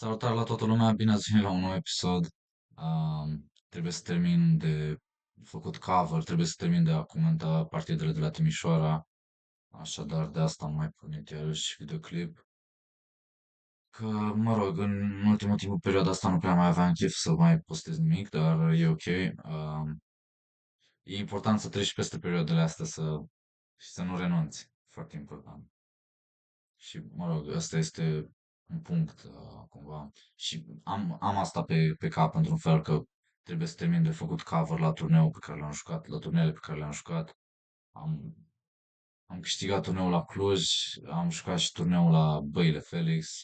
Salutare la toată lumea, bine ați venit la un nou episod. Trebuie să termin de făcut cover, trebuie să termin de a comenta partidele de la Timișoara, așadar de asta am mai pornit iarăși videoclip. Că, mă rog, în ultimul timp, în perioada asta nu prea mai aveam chef să mai postez nimic, dar e ok. E important să treci peste perioadele astea și să nu renunți, foarte important. Și, mă rog, ăsta este un punct, cumva. Și am asta pe cap, într-un fel, că trebuie să termin de făcut cover la turneul pe care l-am jucat, la turneele pe care le-am jucat. Am, am câștigat turneul la Cluj, am jucat și turneul la Băile Felix,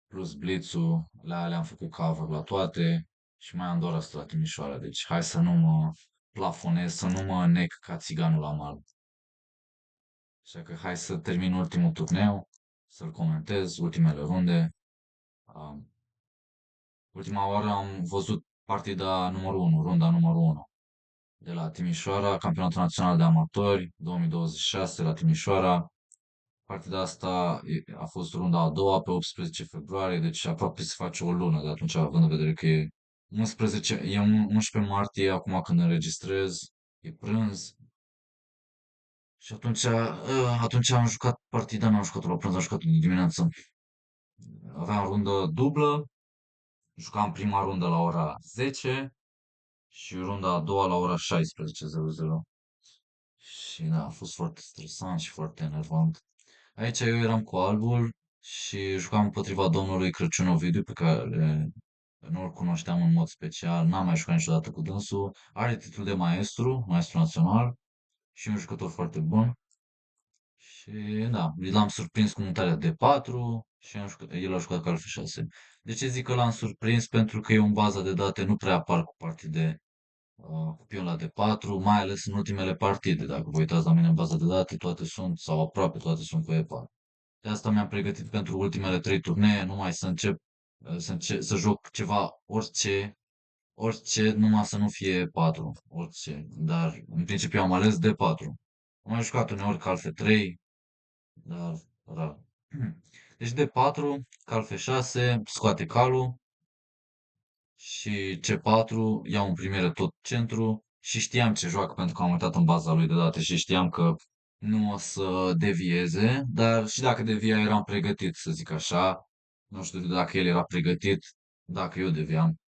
plus Blitz-ul, la alea am făcut cover la toate și mai am doar asta la Timișoara. Deci hai să nu mă plafonez, să nu mă nec ca țiganul la mal. Așa că hai să termin ultimul turneu, să-l comentez, ultimele runde. Um, Ultima oară am văzut partida numărul 1, runda numărul 1 de la Timișoara, Campionatul Național de Amatori 2026 la Timișoara. Partida asta a fost runda a doua pe 18 februarie, deci aproape se face o lună de atunci, având în vedere că e 11 martie acum când înregistrez, e prânz. Și atunci am jucat partida, n-am jucat la prânz, am jucat de dimineață. Aveam rundă dublă, jucam prima rundă la ora 10 și runda a doua la ora 16:00. Și da, a fost foarte stresant și foarte enervant. Aici eu eram cu albul și jucam împotriva domnului Crăciun Ovidiu, pe care nu-l cunoșteam în mod special, n-am mai jucat niciodată cu dânsul. Are titlul de maestru național și e un jucător foarte bun. Și da, l-am surprins cu mutarea de 4 și el a jucat cu alfa 6. De ce zic că l-am surprins? Pentru că eu în baza de date nu prea apar cu partide cu pion la D4, mai ales în ultimele partide. Dacă vă uitați la mine în baza de date, toate sunt, sau aproape toate sunt cu E4. De asta mi-am pregătit pentru ultimele 3 turnee, numai să încep să joc ceva, orice, numai să nu fie 4, orice. Dar în principiu am ales D4. Am mai jucat uneori cal F3, dar rar. Deci D4, cal F6, scoate calul, și C4, iau în primire tot centru și știam ce joacă pentru că am uitat în baza lui de date și știam că nu o să devieze, dar și dacă devia eram pregătit, să zic așa. Nu știu dacă el era pregătit, dacă eu deviam.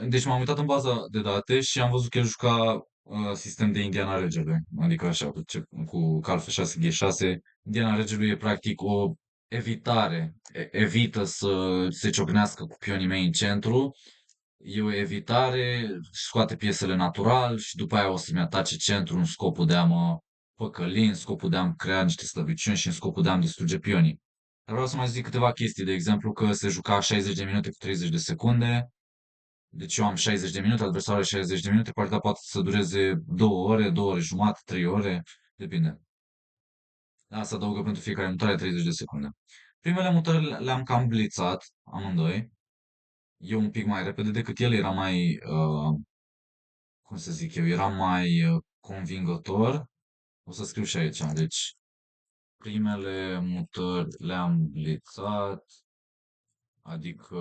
Deci m-am uitat în baza de date și am văzut că el juca sistem de Indiana Regelui, adică așa, cu cal F6, G6. Indiana Regelui e practic o evitare, evită să se ciocnească cu pionii mei în centru. E o evitare, scoate piesele natural și după aia o să-mi atace centrul în scopul de a mă păcăli, în scopul de a-mi crea niște slăbiciuni și în scopul de a-mi distruge pionii. Dar vreau să mai zic câteva chestii, de exemplu că se juca 60 de minute cu 30 de secunde, deci eu am 60 de minute, adversarul are 60 de minute, partida poate să dureze 2 ore, 2 ore jumate, 3 ore, depinde. Asta adaugă pentru fiecare mutare 30 de secunde. Primele mutări le-am cam blitzat, amândoi. Eu un pic mai repede decât el, era mai, cum să zic eu, era mai convingător. O să scriu și aici. Deci, primele mutări le-am blitzat, adică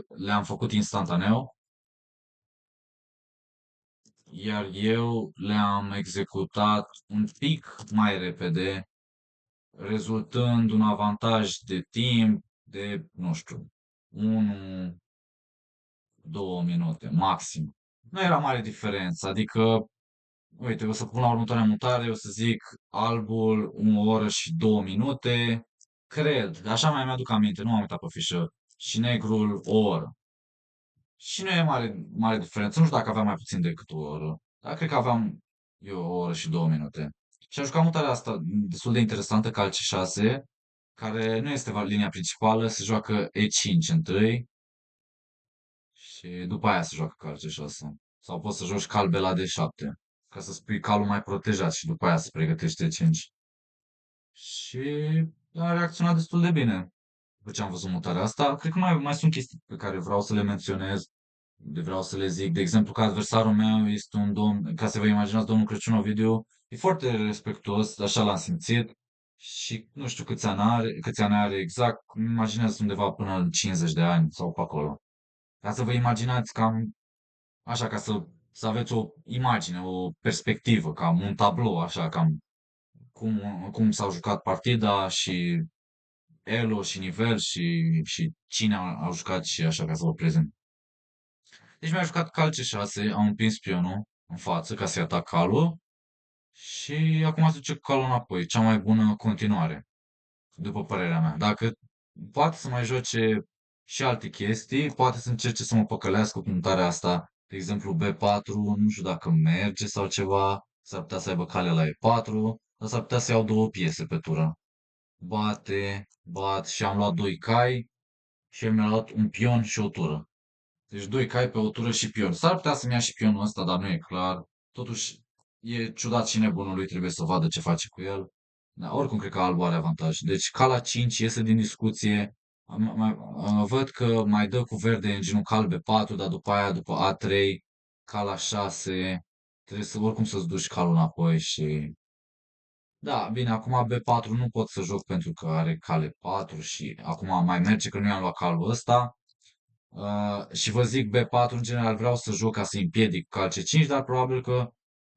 le-am făcut instantaneu, iar eu le-am executat un pic mai repede, rezultând un avantaj de timp de, nu știu, 1-2 minute, maxim. Nu era mare diferență, adică, uite, o să pun la următoarea mutare, o să zic albul 1 oră și 2 minute, cred, așa mai mi-aduc aminte, nu am uitat pe fișă, și negrul o oră. Și nu e mare diferență, nu știu dacă aveam mai puțin decât o oră, dar cred că aveam eu 1 oră și 2 minute. Și am jucat mutarea asta destul de interesantă, ca C6, care nu este linia principală, se joacă E5 întâi și după aia se joacă cal C6. Sau poți să joci cal la D7, ca să spui calul mai protejat și după aia se pregătește E5. Și a reacționat destul de bine după ce am văzut mutarea asta. Cred că mai sunt chestii pe care vreau să le menționez, vreau să le zic. De exemplu, că adversarul meu este un domn, ca să vă imaginați, domnul Crăciun Ovidiu, e foarte respectuos, așa l-am simțit. și nu știu câți ani are exact, îmi imaginează undeva până în 50 de ani sau pe acolo. Ca să vă imaginați cam așa, ca să aveți o imagine, o perspectivă, cam un tablou, așa, cam cum, cum s-au jucat partida și elo și nivel și cine a jucat și așa, ca să vă prezint. Deci mi-a jucat cal C6, am împins pionul în față ca să-i atac calul și acum se duce calul înapoi, cea mai bună continuare, după părerea mea. Dacă poate să mai joace și alte chestii, poate să încerce să mă păcălească cu mutarea asta, de exemplu B4, nu știu dacă merge sau ceva, s-ar putea să aibă cale la E4, dar s-ar putea să iau două piese pe tură. Bate, bat și am luat doi cai și mi-a luat un pion și o tură. Deci doi cai pe o tură și pion. S-ar putea să-mi ia și pionul ăsta, dar nu e clar. Totuși, e ciudat și nebunul lui, trebuie să vadă ce face cu el. Da, oricum, cred că albul are avantaj. Deci, ca la 5 iese din discuție. Văd că mai dă cu verde în genul cal B4, dar după aia, după A3, cal la 6. Trebuie să, oricum să-ți duci calul înapoi și... Da, bine, acum B4 nu pot să joc pentru că are cale 4 și acum mai merge că nu i-am luat calul ăsta. Și vă zic, B4 în general vreau să joc ca să împiedic cal C5, dar probabil că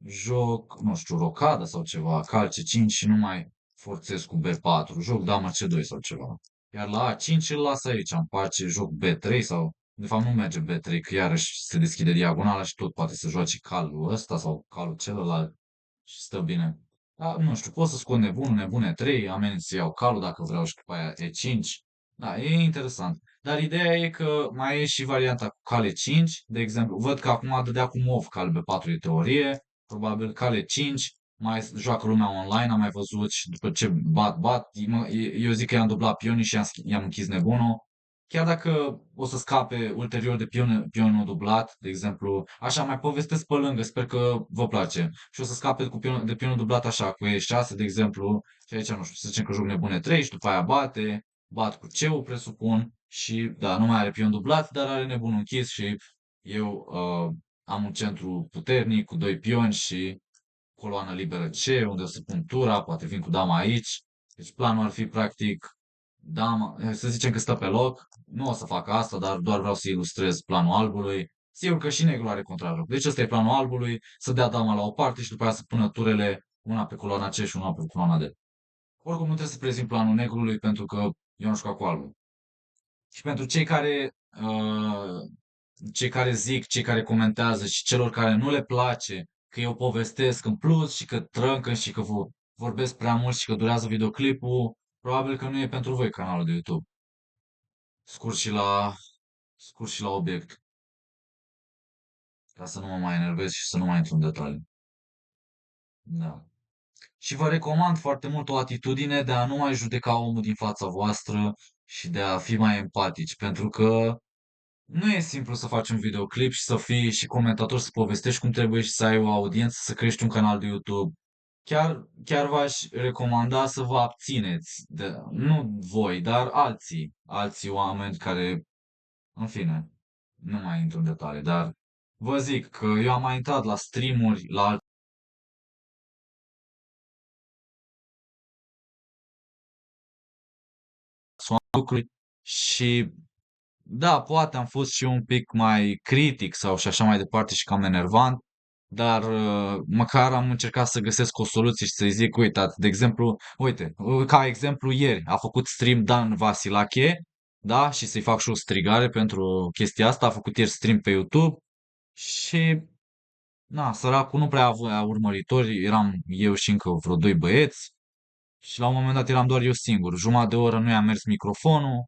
joc, nu știu, rocadă sau ceva, cal C5 și nu mai forțez cu B4, joc damă C2 sau ceva. Iar la A5 îl las aici, în pace, joc B3 sau, de fapt nu merge B3, că iarăși se deschide diagonala și tot poate să joace calul ăsta sau calul celălalt și stă bine. Da, nu știu, pot să scot nebunul, nebune 3, ameninț să iau calul dacă vreau și după aia E5. Da, e interesant. Dar ideea e că mai e și varianta cu cale 5, de exemplu, văd că acum dădea cu mov cal B4 de teorie, probabil cale 5, mai joacă lumea online, am mai văzut și după ce bat, eu zic că i-am dublat pionii și i-am închis nebunul. Chiar dacă o să scape ulterior de pionul dublat, de exemplu, așa mai povestesc pe lângă, sper că vă place. Și o să scape de pionul dublat așa, cu E6, de exemplu, și aici, nu știu, să zicem că joc nebune 3 și după aia bat cu C-ul, presupun, și da, nu mai are pion dublat, dar are nebunul închis și eu am un centru puternic cu doi pioni și coloană liberă C, unde o să pun tura, poate vin cu dama aici. Deci planul ar fi practic dama, să zicem că stă pe loc, nu o să fac asta, dar doar vreau să ilustrez planul albului. Sigur că și negru are contrajoc. Deci ăsta e planul albului, să dea dama la o parte și după aia să pună turele una pe coloana C și una pe coloana D. Oricum nu trebuie să prezint planul negrului pentru că eu am jucat cu albul. Și pentru uh, cei care zic, cei care comentează și celor care nu le place că eu povestesc în plus și că trăncă și că vorbesc prea mult și că durează videoclipul, probabil că nu e pentru voi canalul de YouTube. Scurt și scurt și la obiect, ca să nu mă mai enervez și să nu mai intru în detalii. Da. Și vă recomand foarte mult o atitudine de a nu mai judeca omul din fața voastră și de a fi mai empatici, pentru că nu e simplu să faci un videoclip și să fii și comentator, să povestești cum trebuie și să ai o audiență, să crești un canal de YouTube. Chiar v-aș recomanda să vă abțineți, nu voi, dar alții oameni care, în fine, nu mai intru în detalii, dar vă zic că eu am mai intrat la streamuri, la alte lucruri și da, poate am fost și un pic mai critic sau și așa mai departe și cam enervant, dar măcar am încercat să găsesc o soluție și să-i zic, uite, de exemplu, uite, ca exemplu ieri a făcut stream Dan Vasilache, da, și să-i fac și o strigare pentru chestia asta, a făcut ieri stream pe YouTube și, na, săracul nu prea avea urmăritori, eram eu și încă vreo doi băieți și la un moment dat eram doar eu singur, jumătate de oră nu i-a mers microfonul.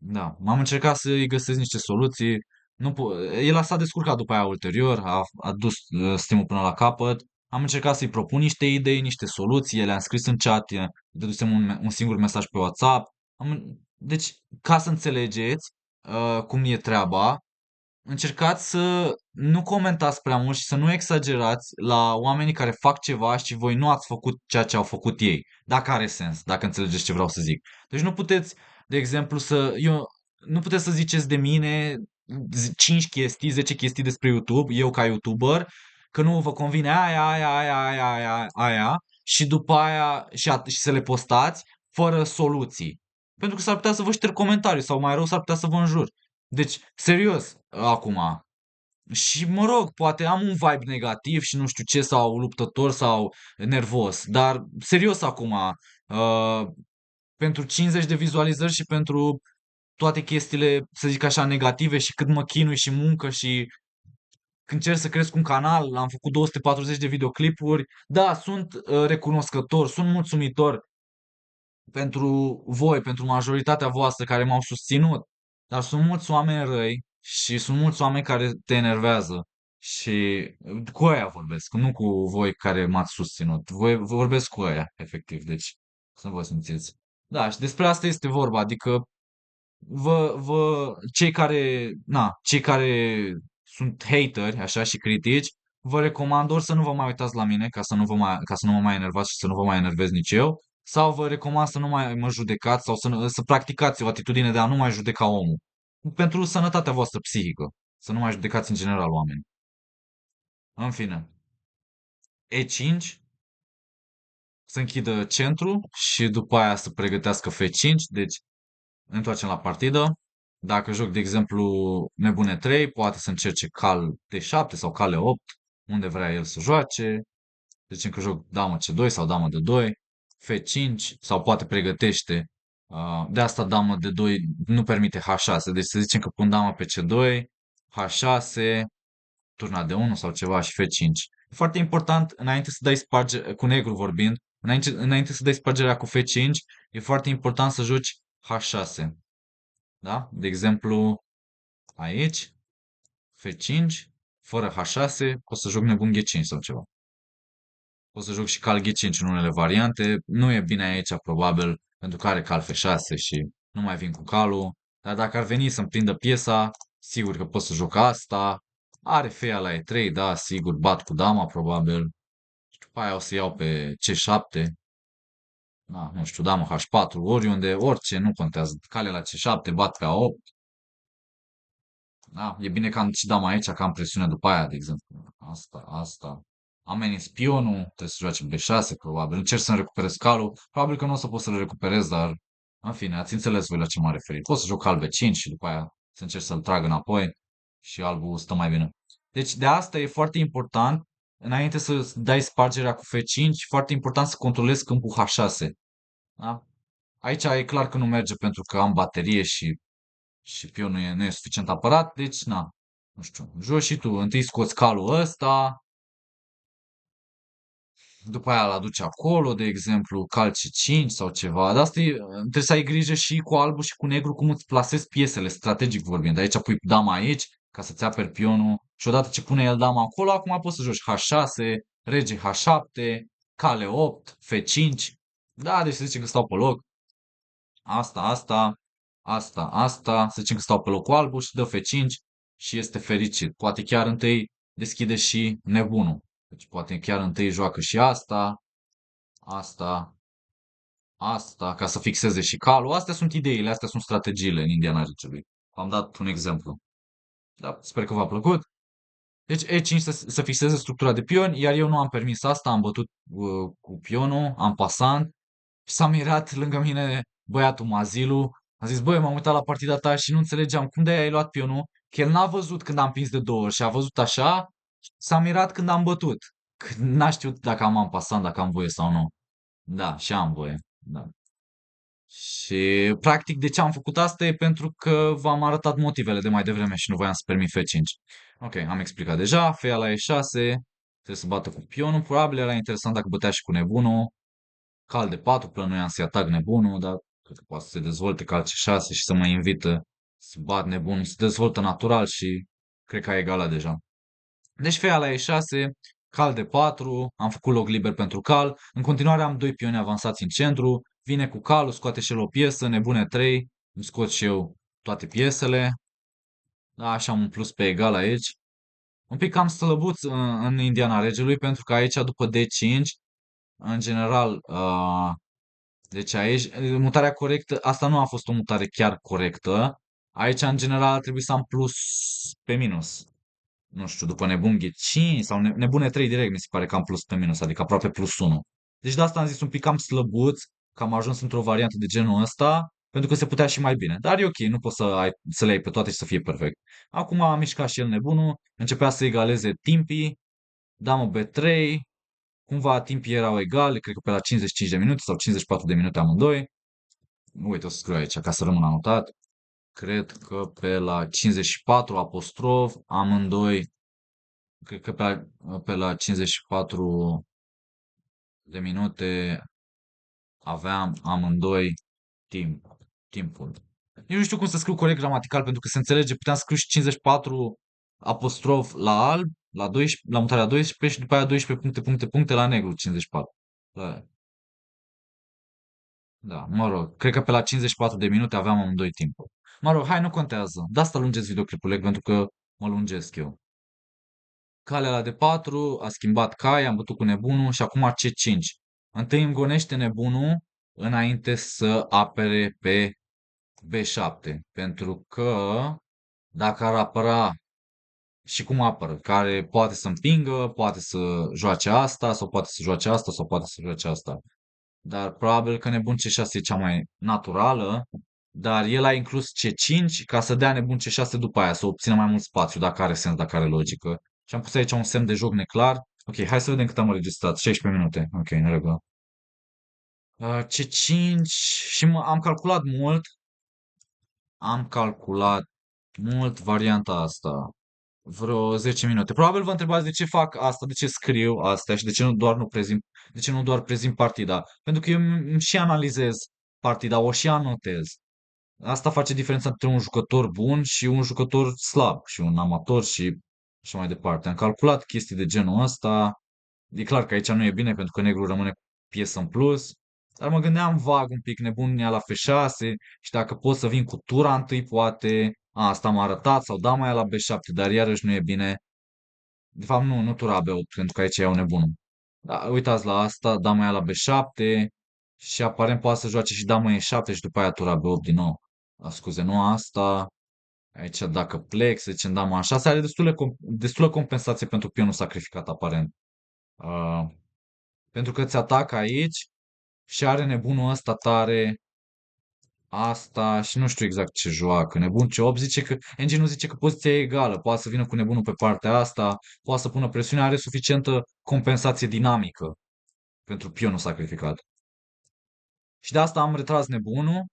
Da, m-am încercat să-i găsesc niște soluții. Nu El s-a descurcat după aia ulterior, a dus stream până la capăt. Am încercat să-i propun niște idei, niște soluții, le-am scris în chat, dădusem un singur mesaj pe WhatsApp. Deci, ca să înțelegeți cum e treaba, încercați să nu comentați prea mult și să nu exagerați la oamenii care fac ceva și voi nu ați făcut ceea ce au făcut ei. Dacă are sens, dacă înțelegeți ce vreau să zic. Deci nu puteți, de exemplu, nu puteți să ziceți de mine 5 chestii, 10 chestii despre YouTube, eu ca YouTuber, că nu vă convine aia, aia, aia, aia, aia, aia, și după aia și să le postați fără soluții. Pentru că s-ar putea să vă șterg comentarii sau mai rău s-ar putea să vă înjur. Deci, serios, acum. Și mă rog, poate am un vibe negativ și nu știu ce, sau luptător sau nervos, dar serios acum, pentru 50 de vizualizări și pentru toate chestiile, să zic așa, negative și cât mă chinui și muncă și când încerc să cresc un canal, am făcut 240 de videoclipuri, da, sunt recunoscător, sunt mulțumitor pentru voi, pentru majoritatea voastră care m-au susținut. Dar sunt mulți oameni răi și sunt mulți oameni care te enervează. Și cu ăia vorbesc, nu cu voi care m-ați susținut. Voi vorbesc cu ăia, efectiv, deci să nu vă simțiți. Da, și despre asta este vorba, adică cei care sunt hateri, așa, și critici, vă recomand ori să nu vă mai uitați la mine, ca să nu mă mai enervați și să nu vă mai enervez nici eu, sau vă recomand să nu mai mă judecați sau să practicați o atitudine de a nu mai judeca omul. Pentru sănătatea voastră psihică. Să nu mai judecați în general oameni. În fine, E5 să închidă centru și după aia să pregătească F5, deci ne întoarcem la partidă. Dacă joc, de exemplu, nebune 3, poate să încerce cal D7 sau cale 8, unde vrea el să joace. Deci că joc damă C2 sau damă D2, F5 sau poate pregătește. De asta damă D2 nu permite H6. Deci să zicem că pun dama pe C2, H6, turna D1 sau ceva și F5. E foarte important, înainte să dai spargere, cu negru vorbind, înainte să dai spargerea cu F5, e foarte important să joci H6. Da? De exemplu, aici, F5, fără H6, pot să joc nebun G5 sau ceva. Pot să joc și cal G5 în unele variante. Nu e bine aici, probabil, pentru că are cal F6 și nu mai vin cu calul. Dar dacă ar veni să-mi prindă piesa, sigur că pot să joc asta. Are feia la E3, da, sigur, bat cu dama, probabil. Și după aia o să iau pe C7. Da, nu știu, damă H4, oriunde, orice, nu contează. Cale la C7, bat pe A8. Da, e bine că am și dama aici, că am presiune după aia, de exemplu. Asta. Amenii spionul, trebuie să joace B6, probabil. Încerc să-mi recuperez calul. Probabil că nu o să pot să-l recuperez, dar, în fine, ați înțeles voi la ce m-am referit. Pot să joc cal B5 și după aia să încerc să-l trag înapoi și albul stă mai bine. Deci, de asta e foarte important, înainte să dai spargerea cu F5, foarte important să controlezi câmpul H6. Da? Aici e clar că nu merge pentru că am baterie și pionul nu e suficient apărat, deci na, nu știu, joci și tu, întâi scoți calul ăsta, după aia îl aduci acolo, de exemplu, cal C5 sau ceva, dar asta trebuie să ai grijă și cu albul și cu negru cum îți plasezi piesele, strategic vorbind, aici pui dama aici, ca să-ți aperi pionul, și odată ce pune el dama acolo, acum poți să joci H6, rege H7, cale 8, F5, da, deci să zicem că stau pe loc, asta, să zicem că stau pe locul albu și dă F5 și este fericit. Poate chiar întâi deschide și nebunul. Deci poate chiar întâi joacă și asta, ca să fixeze și calul. Astea sunt ideile, astea sunt strategiile în Indiana Regelui. V-am dat un exemplu. Da, sper că v-a plăcut. Deci E5 să fixeze structura de pion, iar eu nu am permis asta, am bătut cu pionul, am pasant și s-a mirat lângă mine băiatul Mazilu. A zis, băi, m-am uitat la partida ta și nu înțelegeam cum de-aia ai luat pionul, că el n-a văzut când am pins de 2 ori și a văzut așa, s-a mirat când am bătut. Că n-a știut dacă am pasant, dacă am voie sau nu. Da, și am voie. Da. Și practic de ce am făcut asta e pentru că v-am arătat motivele de mai devreme și nu voiam să permit F5. Ok, am explicat deja, feia la E6, trebuie să bată cu pionul, probabil era interesant dacă bătea și cu nebunul, cal de 4, plănuiam să-i atac nebunul, dar cred că poate să se dezvolte cal C6 și să mă invită să bat nebunul, se dezvoltă natural și cred că a egalat deja. Deci feia la E6, cal de 4, am făcut loc liber pentru cal. În continuare am doi pioni avansați în centru. Vine cu calul, scoate și el o piesă, nebune 3, îmi scot și eu toate piesele. Da, așa am un plus pe egal aici. Un pic cam slăbuț în Indiana Regelui, pentru că aici după D5, în general, deci aici, mutarea corectă, asta nu a fost o mutare chiar corectă. Aici, în general, ar trebui să am plus pe minus. Nu știu, după nebun G5 sau nebune 3 direct, mi se pare că am plus pe minus, adică aproape plus 1. Deci de asta am zis un pic cam slăbuț, că am ajuns într-o variantă de genul ăsta, pentru că se putea și mai bine. Dar e ok, nu poți să le ai pe toate și să fie perfect. Acum a mișcat și el nebunul, începea să egaleze timpii, damă B3, cumva timpii erau egale, cred că pe la 55 de minute sau 54 de minute amândoi. Uite, o să scriu aici ca să rămână anotat. Cred că pe la 54 apostrof, amândoi, cred că pe la 54 de minute aveam amândoi timp, timpul. Eu nu știu cum să scriu corect gramatical pentru că se înțelege, puteam scriu și 54 apostrof la alb, la 12, la mutarea 12 și după aia 12 puncte, puncte, puncte la negru 54. Da, da, mă rog, cred că pe la 54 de minute aveam amândoi timpul. Mă rog, hai, nu contează. De asta lungesc videoclipul pentru că mă lungesc eu. Calea la D4, a schimbat cai, am bătut cu nebunul și acum C5. Întâi îmi gonește nebunul înainte să apere pe B7. Pentru că dacă ar apăra și cum apără, care poate să împingă, poate să joace asta, sau poate să joace asta, sau poate să joace asta. Dar probabil că nebun C6 e cea mai naturală, dar el a inclus C5 ca să dea nebun C6 după aia, să obțină mai mult spațiu, dacă are sens, dacă are logică. Și am pus aici un semn de joc neclar. Ok, hai să vedem cât am înregistrat. 16 minute. Ok, în regulă. C5 și am calculat mult. Am calculat mult varianta asta. Vreo 10 minute. Probabil vă întrebați de ce fac asta, de ce scriu asta și de ce nu doar prezint partida. Pentru că eu îmi și analizez partida, o și anotez. Asta face diferența între un jucător bun și un jucător slab și un amator și așa mai departe. Am calculat chestii de genul ăsta. E clar că aici nu e bine pentru că negru rămâne cu piesă în plus. Dar mă gândeam vag un pic nebunia la F6 și dacă pot să vin cu tura întâi, poate. Asta m-a arătat sau dama aia la B7, dar iarăși nu e bine. De fapt, nu tura B8, pentru că aici iau nebunul. Da, uitați la asta, dama aia la B7 și aparent poate să joace și dama E7 și după aia tura B8 din nou. Scuze, nu asta. Aici dacă plec, să zicem dama A6, are destulă compensație pentru pionul sacrificat aparent. Uh, pentru că ți atacă aici și are nebunul ăsta tare asta și nu știu exact ce joacă. Nebun C8 zice că, engine zice că poziția e egală, poate să vină cu nebunul pe partea asta, poate să pună presiune, are suficientă compensație dinamică pentru pionul sacrificat. Și de asta am retras nebunul,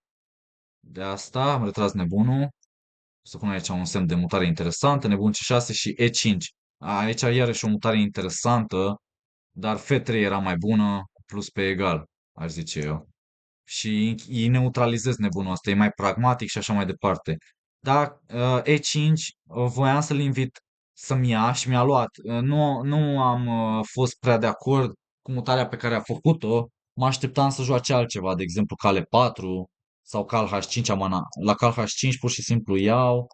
de asta am retras nebunul, să pun aici un semn de mutare interesantă, nebun C6 și E5. Aici iarăși o mutare interesantă, dar F3 era mai bună, plus pe egal, aș zice eu. Și îi neutralizez nebunul ăsta, e mai pragmatic și așa mai departe. Dar E5 voiam să-l invit să-mi ia și mi-a luat. Nu am fost prea de acord cu mutarea pe care a făcut-o. Mă așteptam să joace altceva, de exemplu cale 4 sau cal H5 la cal H5 pur și simplu iau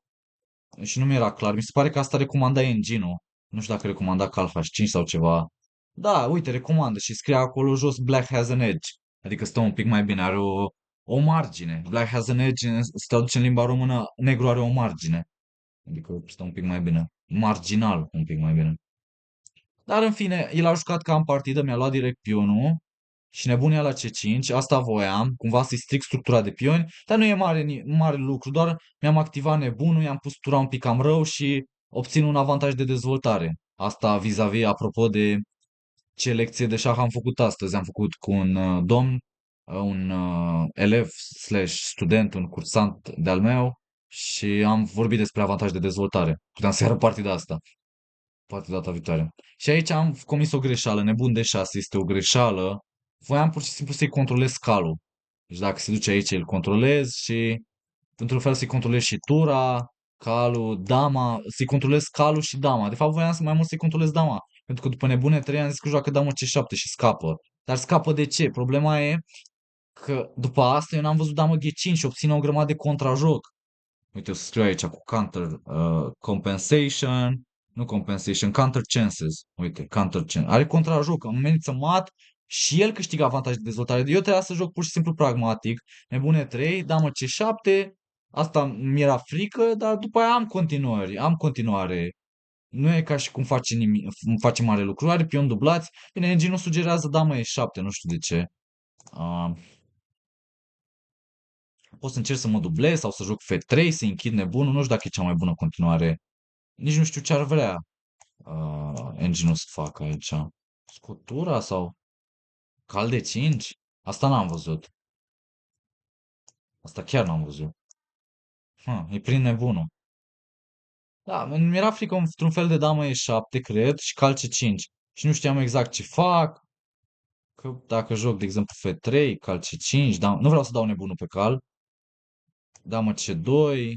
și nu mi-era clar. Mi se pare că asta recomanda engine-ul. Nu știu dacă recomanda cal H5 sau ceva. Da, uite, recomandă și scrie acolo jos Black has an edge. Adică stă un pic mai bine, are o margine. Black has an edge, se traduce în limba română, negru are o margine. Adică stă un pic mai bine. Marginal, un pic mai bine. Dar în fine, el a jucat ca în partidă, mi-a luat direct pionul și nebunia la C5, asta voiam, cumva să-i stric structura de pioni, dar nu e mare lucru, doar mi-am activat nebunul, i-am pus tura un pic cam rău și obțin un avantaj de dezvoltare. Asta vis-a-vis, apropo de ce lecție de șah am făcut astăzi. Am făcut cu un domn, un elev slash student, un cursant de-al meu și am vorbit despre avantaj de dezvoltare. Puteam să iară partida asta. Poate data viitoare. Și aici am comis o greșeală. Nebun de 6 este o greșeală. Voiam pur și simplu să-i controlez calul. Deci dacă se duce aici, îl controlez și într-un fel să-i controlez și tura, calul, dama, să-i controlez calul și dama. De fapt, voiam să mai mult să-i controlez dama. Pentru că după nebune 3 am zis că joacă damă C7 și scapă. Dar scapă de ce? Problema e că după asta eu n-am văzut damă G5 și obține o grămadă de contrajoc. Uite, o să scriu aici cu counter compensation, nu compensation, counter chances. Uite, counter chances. Are contrajoc, amenință mat și el câștigă avantaj de dezvoltare. Eu trebuia să joc pur și simplu pragmatic. Nebune 3, damă C7. Asta mi era frică, dar după aia am continuare. Nu e ca și cum face, nimic, face mare lucru. Are pion dublați. Bine, engine nu sugerează dama E7, nu știu de ce. Uh, Pot să încerc să mă dublez sau să joc F3, să închid nebunul. Nu știu dacă e cea mai bună continuare. Nici nu știu ce ar vrea engine să facă aici. Scutura sau cal de 5? Asta n-am văzut. Asta chiar n-am văzut. E prin nebunul. Da, mi-era frică într-un fel de damă E7, cred, și cal C5. Și nu știam exact ce fac. Că dacă joc, de exemplu, F3, cal C5, nu vreau să dau nebunul pe cal. Damă C2,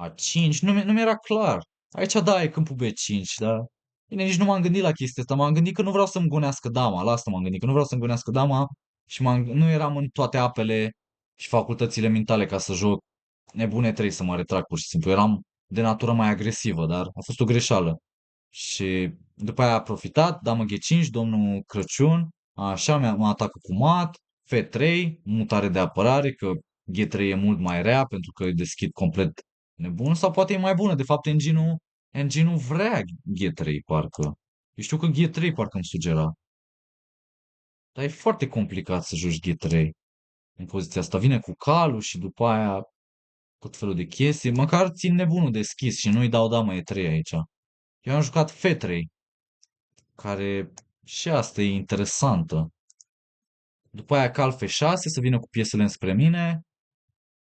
A5, nu mi-era clar. Aici da, e câmpul B5, da. Bine, nici nu m-am gândit la chestia asta. M-am gândit că nu vreau să-mi gonească dama. La asta m-am gândit, că nu vreau să-mi gonească dama și nu eram în toate apele și facultățile mentale ca să joc nebune 3 să mă retrag pur și simplu. Eram de natură mai agresivă, dar a fost o greșeală. Și după aia a profitat, damă G5, domnul Crăciun, așa mă atacă cu mat, F3, mutare de apărare, că G3 e mult mai rea pentru că îi deschid complet nebun, sau poate e mai bună, de fapt engine-ul vrea G3 parcă. Eu știu că G3 parcă îmi sugera, dar e foarte complicat să joci G3 în poziția asta. Vine cu calul și după aia tot felul de chestii, măcar țin nebunul deschis și nu-i dau damă E3 aici. Eu am jucat F3, care și asta e interesantă. După aia cal F6 să vină cu piesele înspre mine.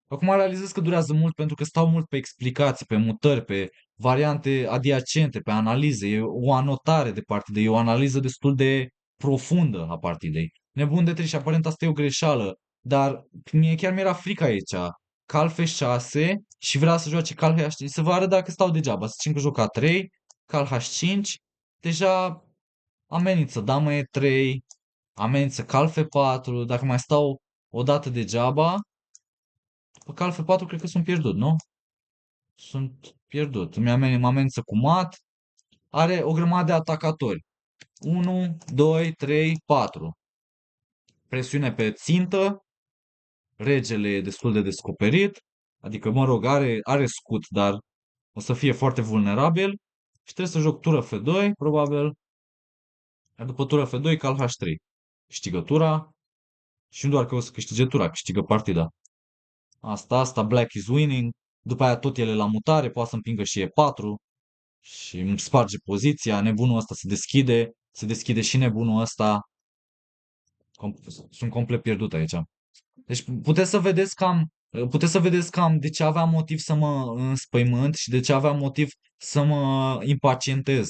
Acum realizez că durează mult pentru că stau mult pe explicații, pe mutări, pe variante adiacente, pe analize. E o anotare de partidă, e o analiză destul de profundă a partidei. Nebun de 3 și aparent asta e o greșeală, dar chiar mi-era frică aici. Cal F6 și vrea să joace cal H5. Să vă arăt dacă stau degeaba. Să zicem că joc A3, cal H5. Deja amenință damă E3, amenință cal F4. Dacă mai stau o dată degeaba, pe cal F4 cred că sunt pierdut, nu? Sunt pierdut. Mă amenință cu mat. Are o grămadă de atacatori. 1, 2, 3, 4. Presiune pe țintă. Regele e destul de descoperit. Adică, mă rog, are scut, dar o să fie foarte vulnerabil. Și trebuie să joc tură F2, probabil. Iar după tură F2, cal H3. Câștigă tura. Și nu doar că o să câștige tura, câștigă partida. Asta, Black is winning. După aia tot ele la mutare, poate să împingă și E4 și îmi sparge poziția. Nebunul ăsta se deschide și nebunul ăsta. Sunt complet pierdut aici. Deci puteți să vedeți cam de ce aveam motiv să mă înspăimânt și de ce aveam motiv să mă impacientez.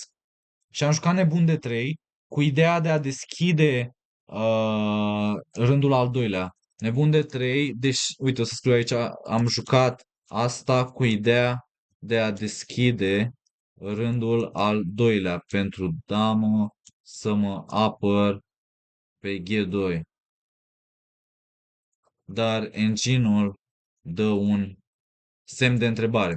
Și am jucat nebun de 3 cu ideea de a deschide rândul al doilea. Nebun de 3, deci, uite, o să scriu aici, am jucat asta cu ideea de a deschide rândul al doilea pentru damă să mă apăr pe G2. Dar engine-ul dă un semn de întrebare.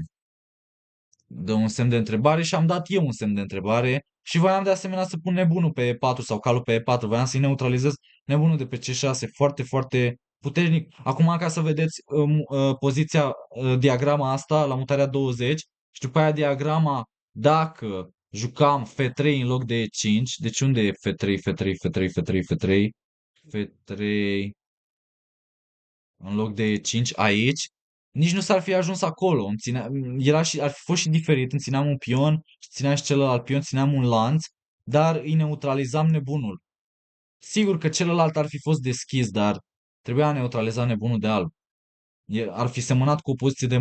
Dă un semn de întrebare și am dat eu un semn de întrebare și voiam de asemenea să pun nebunul pe E4 sau calul pe E4. Voiam să-i neutralizez nebunul de pe C6 foarte, foarte puternic. Acum ca să vedeți poziția, diagrama asta la mutarea 20 și după aia diagrama dacă jucam F3 în loc de E5. Deci unde e F3, F3, F3, F3, F3? F3 în loc de 5 aici, nici nu s-ar fi ajuns acolo. Ar fi fost și diferit. Îmi țineam un pion, țineam și celălalt pion, țineam un lanț, dar îi neutralizam nebunul. Sigur că celălalt ar fi fost deschis, dar trebuia neutralizat nebunul de alb. Ar fi semănat cu o poziție de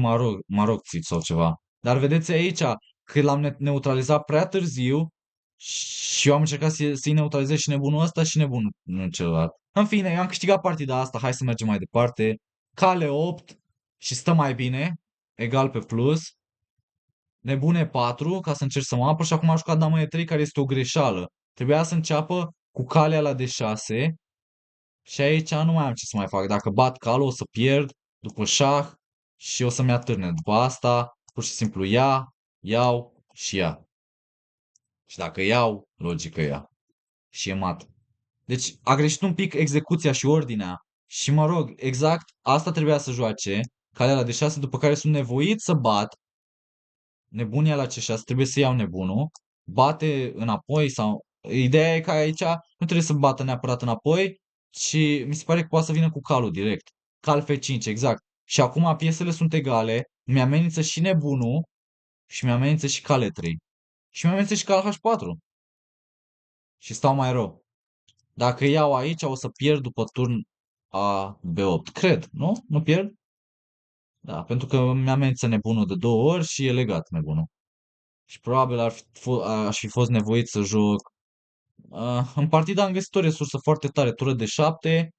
marocțit sau ceva. Dar vedeți aici că l-am neutralizat prea târziu și eu am încercat să-i neutralizez și nebunul ăsta și nebunul celălalt. În fine, eu am câștigat partida asta, hai să mergem mai departe. Cale 8 și stă mai bine, egal pe plus. Nebune 4 ca să încerc să mă apăr și acum a jucat dama E3 care este o greșeală. Trebuia să înceapă cu calea la D6 și aici nu mai am ce să mai fac. Dacă bat calul o să pierd după șah și o să-mi atârne. După asta, pur și simplu iau și ia. Și dacă iau, logică ia. Și e mat. Deci a greșit un pic execuția și ordinea. Și mă rog, exact asta trebuia să joace calea la D6, după care sunt nevoit să bat. Nebunia la C6, trebuie să iau nebunul, bate înapoi sau... Ideea e că aici nu trebuie să bată neapărat înapoi, ci mi se pare că poate să vină cu calul direct. Cal F5, exact. Și acum piesele sunt egale, mi-amenință și nebunul și mi-amenință și cal E3. Și mi-amenință și cal H4. Și stau mai rău. Dacă iau aici, o să pierd după turn a B8. Cred, nu? Nu pierd? Da, pentru că mi-amenință nebunul de două ori și e legat nebunul. Și probabil aș fi fost nevoit să joc. În partida am găsit o resursă foarte tare, tură de 7.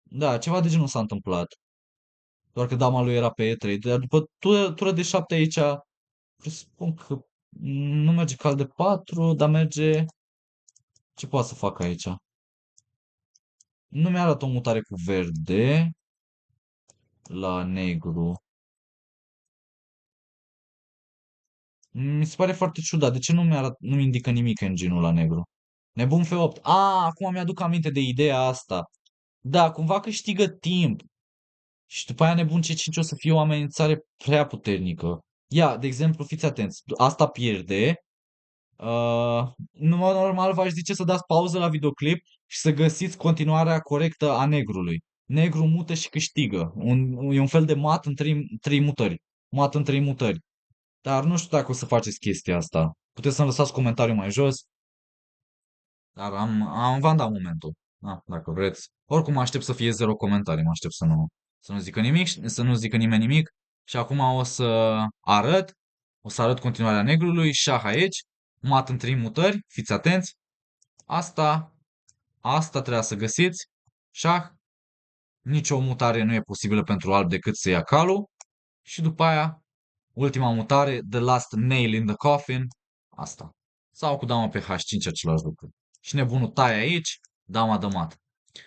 Da, ceva de genul s-a întâmplat. Doar că dama lui era pe E3. Dar după tură de 7 aici, presupun că nu merge cal de 4, dar merge... Ce poate să fac aici? Nu mi-arată o mutare cu verde la negru. Mi se pare foarte ciudat. De ce nu mi indică nimic engine-ul la negru? Nebun F8. Acum mi-aduc aminte de ideea asta. Da, cumva câștigă timp. Și după aia nebun C5 o să fie o amenințare prea puternică. Ia, de exemplu, fiți atenți. Asta pierde. În mod normal v-aș zice să dați pauză la videoclip și să găsiți continuarea corectă a negrului. Negru mută și câștigă. E un fel de mat în trei mutări. Mat în trei mutări. Dar nu știu dacă o să faceți chestia asta. Puteți să-mi lăsați comentariu mai jos. Dar v-am dat momentul. Da, dacă vreți. Oricum aștept să fie zero comentarii. Mă aștept să nu zică nimic, să nu zică nimeni nimic. Și acum arăt. O să arăt continuarea negrului. Șah aici. Mat în trei mutări. Fiți atenți. Asta trebuia să găsiți. Șah. Nicio mutare nu e posibilă pentru alb decât să ia calul. Și după aia, ultima mutare, the last nail in the coffin. Asta. Sau cu dama pe H5 același lucru. Și nebunul taie aici, dama dă mat.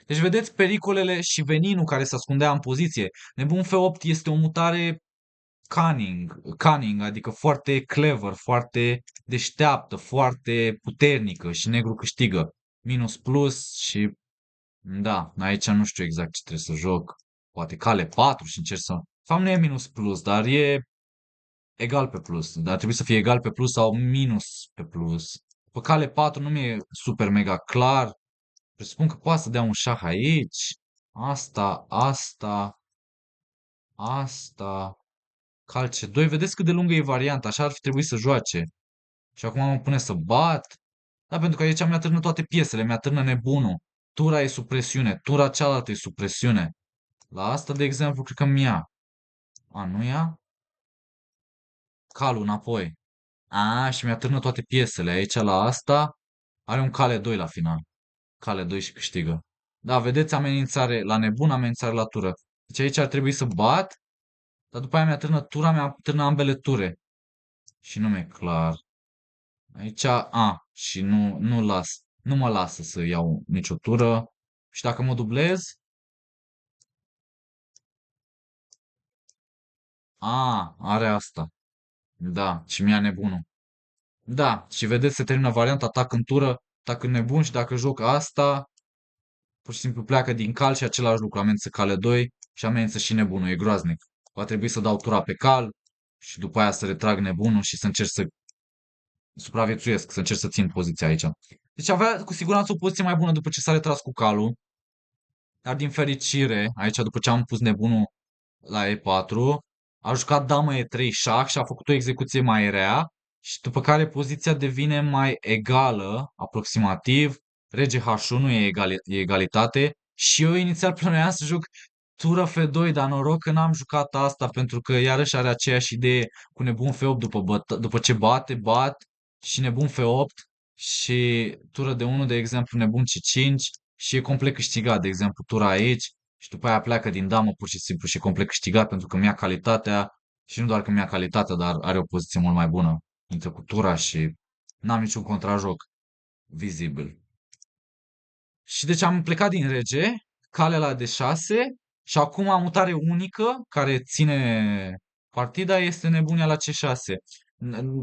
Deci vedeți pericolele și veninul care se ascundea în poziție. Nebun F8 este o mutare cunning, adică foarte clever, foarte deșteaptă, foarte puternică și negru câștigă. Minus plus și da, aici nu știu exact ce trebuie să joc. Poate cale 4 și încerc să... De fapt nu e minus plus, dar e egal pe plus. Dar trebuie să fie egal pe plus sau minus pe plus. Pe cale 4 nu mi-e super mega clar. Presupun că poate să dea un șah aici. Asta. Calce 2. Vedeți cât de lungă e varianta. Așa ar fi trebuit să joace. Și acum mă pune să bat. Da, pentru că aici mi-a târnă toate piesele. Mi-a târnă nebunul. Tura e sub presiune. Tura cealaltă e sub presiune. La asta, de exemplu, cred că mi-a. Nu ia? Calul înapoi. Și mi-a târnă toate piesele. Aici la asta are un cale 2 la final. Cale 2 și câștigă. Da, vedeți amenințare la nebun, amenințare la tură. Deci aici ar trebui să bat, dar după aia mi-a târnă tura, mi-a târnă ambele ture. Și nu mi-e clar. Aici, și nu mă lasă să iau nicio tură. Și dacă mă dublez, are asta. Da, și mi-a nebunul. Da, și vedeți, se termină varianta atac în tură, atac în nebun și dacă joc asta, pur și simplu pleacă din cal și același lucru, amenință cale 2 și amenință și nebunul, e groaznic. Va trebui să dau tura pe cal și după aia să retrag nebunul și să încerc să supraviețuiesc, să încerc să țin poziția aici. Deci avea cu siguranță o poziție mai bună după ce s-a retras cu calul, dar din fericire, aici după ce am pus nebunul la E4, a jucat damă E3 șah și a făcut o execuție mai rea și după care poziția devine mai egală, aproximativ. Rege H1 e egalitate și eu inițial plănuiam să joc tură F2, dar noroc că n-am jucat asta pentru că iarăși are aceeași idee cu nebun F8 după ce bat și nebun F8 și tură de 1, de exemplu, nebun C5 și e complet câștigat, de exemplu, tura aici și după aia pleacă din damă pur și simplu și e complet câștigat pentru că mi-a calitatea și nu doar că mi-a calitatea, dar are o poziție mult mai bună. Intră cu tura și n-am niciun contrajoc vizibil. Și deci am plecat din rege, cale la D6 și acum mutare unică care ține partida este nebunia la C6.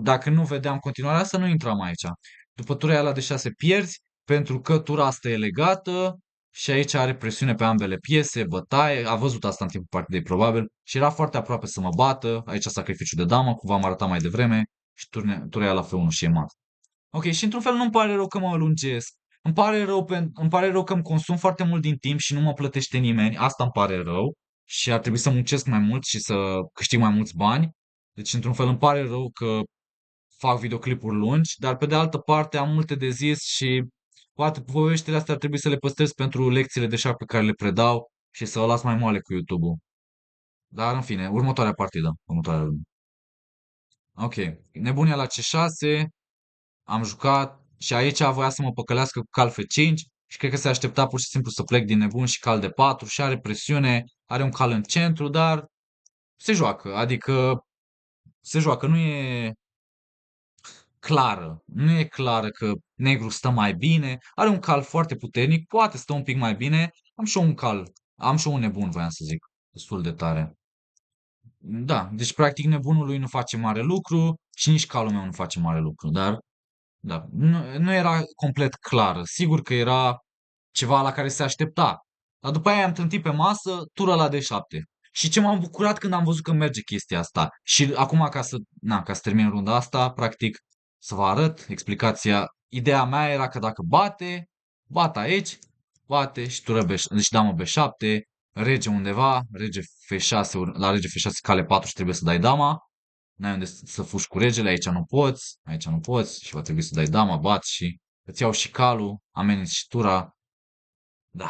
Dacă nu vedeam continuarea asta, nu intram aici. După tura aia la D6 pierzi pentru că tura asta e legată Și aici are presiune pe ambele piese, bătaie, a văzut asta în timpul partidei probabil și era foarte aproape să mă bată, aici sacrificiu de damă, cum v-am arătat mai devreme și tura la F1 și e mat. Ok, și într-un fel nu-mi pare rău că mă lungesc. Îmi pare rău că îmi consum foarte mult din timp și nu mă plătește nimeni. Asta îmi pare rău și ar trebui să muncesc mai mult și să câștig mai mulți bani. Deci, într-un fel, îmi pare rău că fac videoclipuri lungi, dar pe de altă parte am multe de zis și poate poveștile astea ar trebui să le păstrez pentru lecțiile de șah pe care le predau și să o las mai moale cu YouTube-ul. Dar, în fine, următoarea partidă. Următoarea rundă. Ok, nebunia la C6, am jucat și aici voia să mă păcălească cu cal F5 și cred că se aștepta pur și simplu să plec din nebun și cal de 4 și are presiune, are un cal în centru, dar se joacă, adică se joacă, nu e clară, nu e clară că negru stă mai bine, are un cal foarte puternic, poate stă un pic mai bine, am și eu un cal, am și eu un nebun, voiam să zic, destul de tare. Da, deci practic nebunul lui nu face mare lucru și nici calul meu nu face mare lucru, dar da, nu era complet clară. Sigur că era ceva la care se aștepta. Dar după aia am trântit pe masă, tură la D7. Și ce m-am bucurat când am văzut că merge chestia asta. Și acum ca să termin runda asta, practic, să vă arăt explicația. Ideea mea era că dacă bate aici, bate și tură deci damă B7, rege undeva, rege F6, la rege F6 cale 4 și trebuie să dai dama. N-ai unde să fugi cu regele, aici nu poți și va trebui să dai dama, bat și îți iau și calul, ameninți și tura. Da.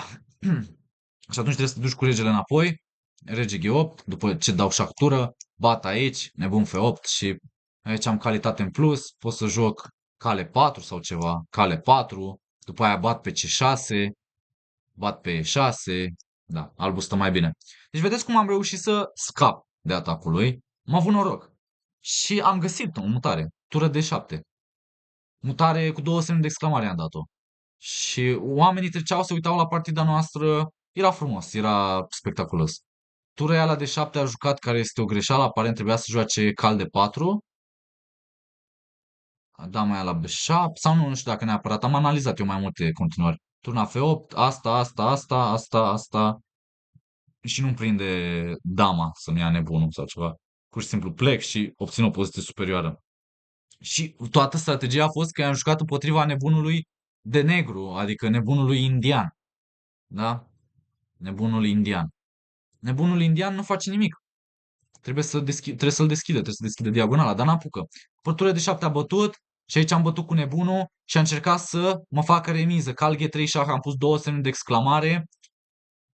Și atunci trebuie să te duci cu regele înapoi, rege G8, după ce dau șah tură, bat aici, nebun F8 și aici am calitate în plus, pot să joc cale 4 sau ceva, cale 4, după aia bat pe C6, bat pe E6, da, albul stă mai bine. Deci vedeți cum am reușit să scap de atacul lui, am avut noroc. Și am găsit o mutare, tură de 7. Mutare cu două semne de exclamare am dat-o. Și oamenii treceau, se uitau la partida noastră, era frumos, era spectaculos. Tura aia la de 7 a jucat, care este o greșeală, aparent trebuia să joace cal de 4. Dama aia la B7, sau nu știu dacă neapărat, am analizat eu mai multe continuări. Turna F8, asta și nu prinde dama să-mi ia nebunul sau ceva. Pur și simplu plec și obțin o poziție superioară. Și toată strategia a fost că i-am jucat împotriva nebunului de negru, adică nebunului indian. Da? Nebunul indian. Nebunul indian nu face nimic. Trebuie să-l deschidă, trebuie să deschidă diagonala, dar n-apucă. Părtură de 7 a bătut și aici am bătut cu nebunul și a încercat să mă facă remiză. Cal G3 șah, am pus două semne de exclamare.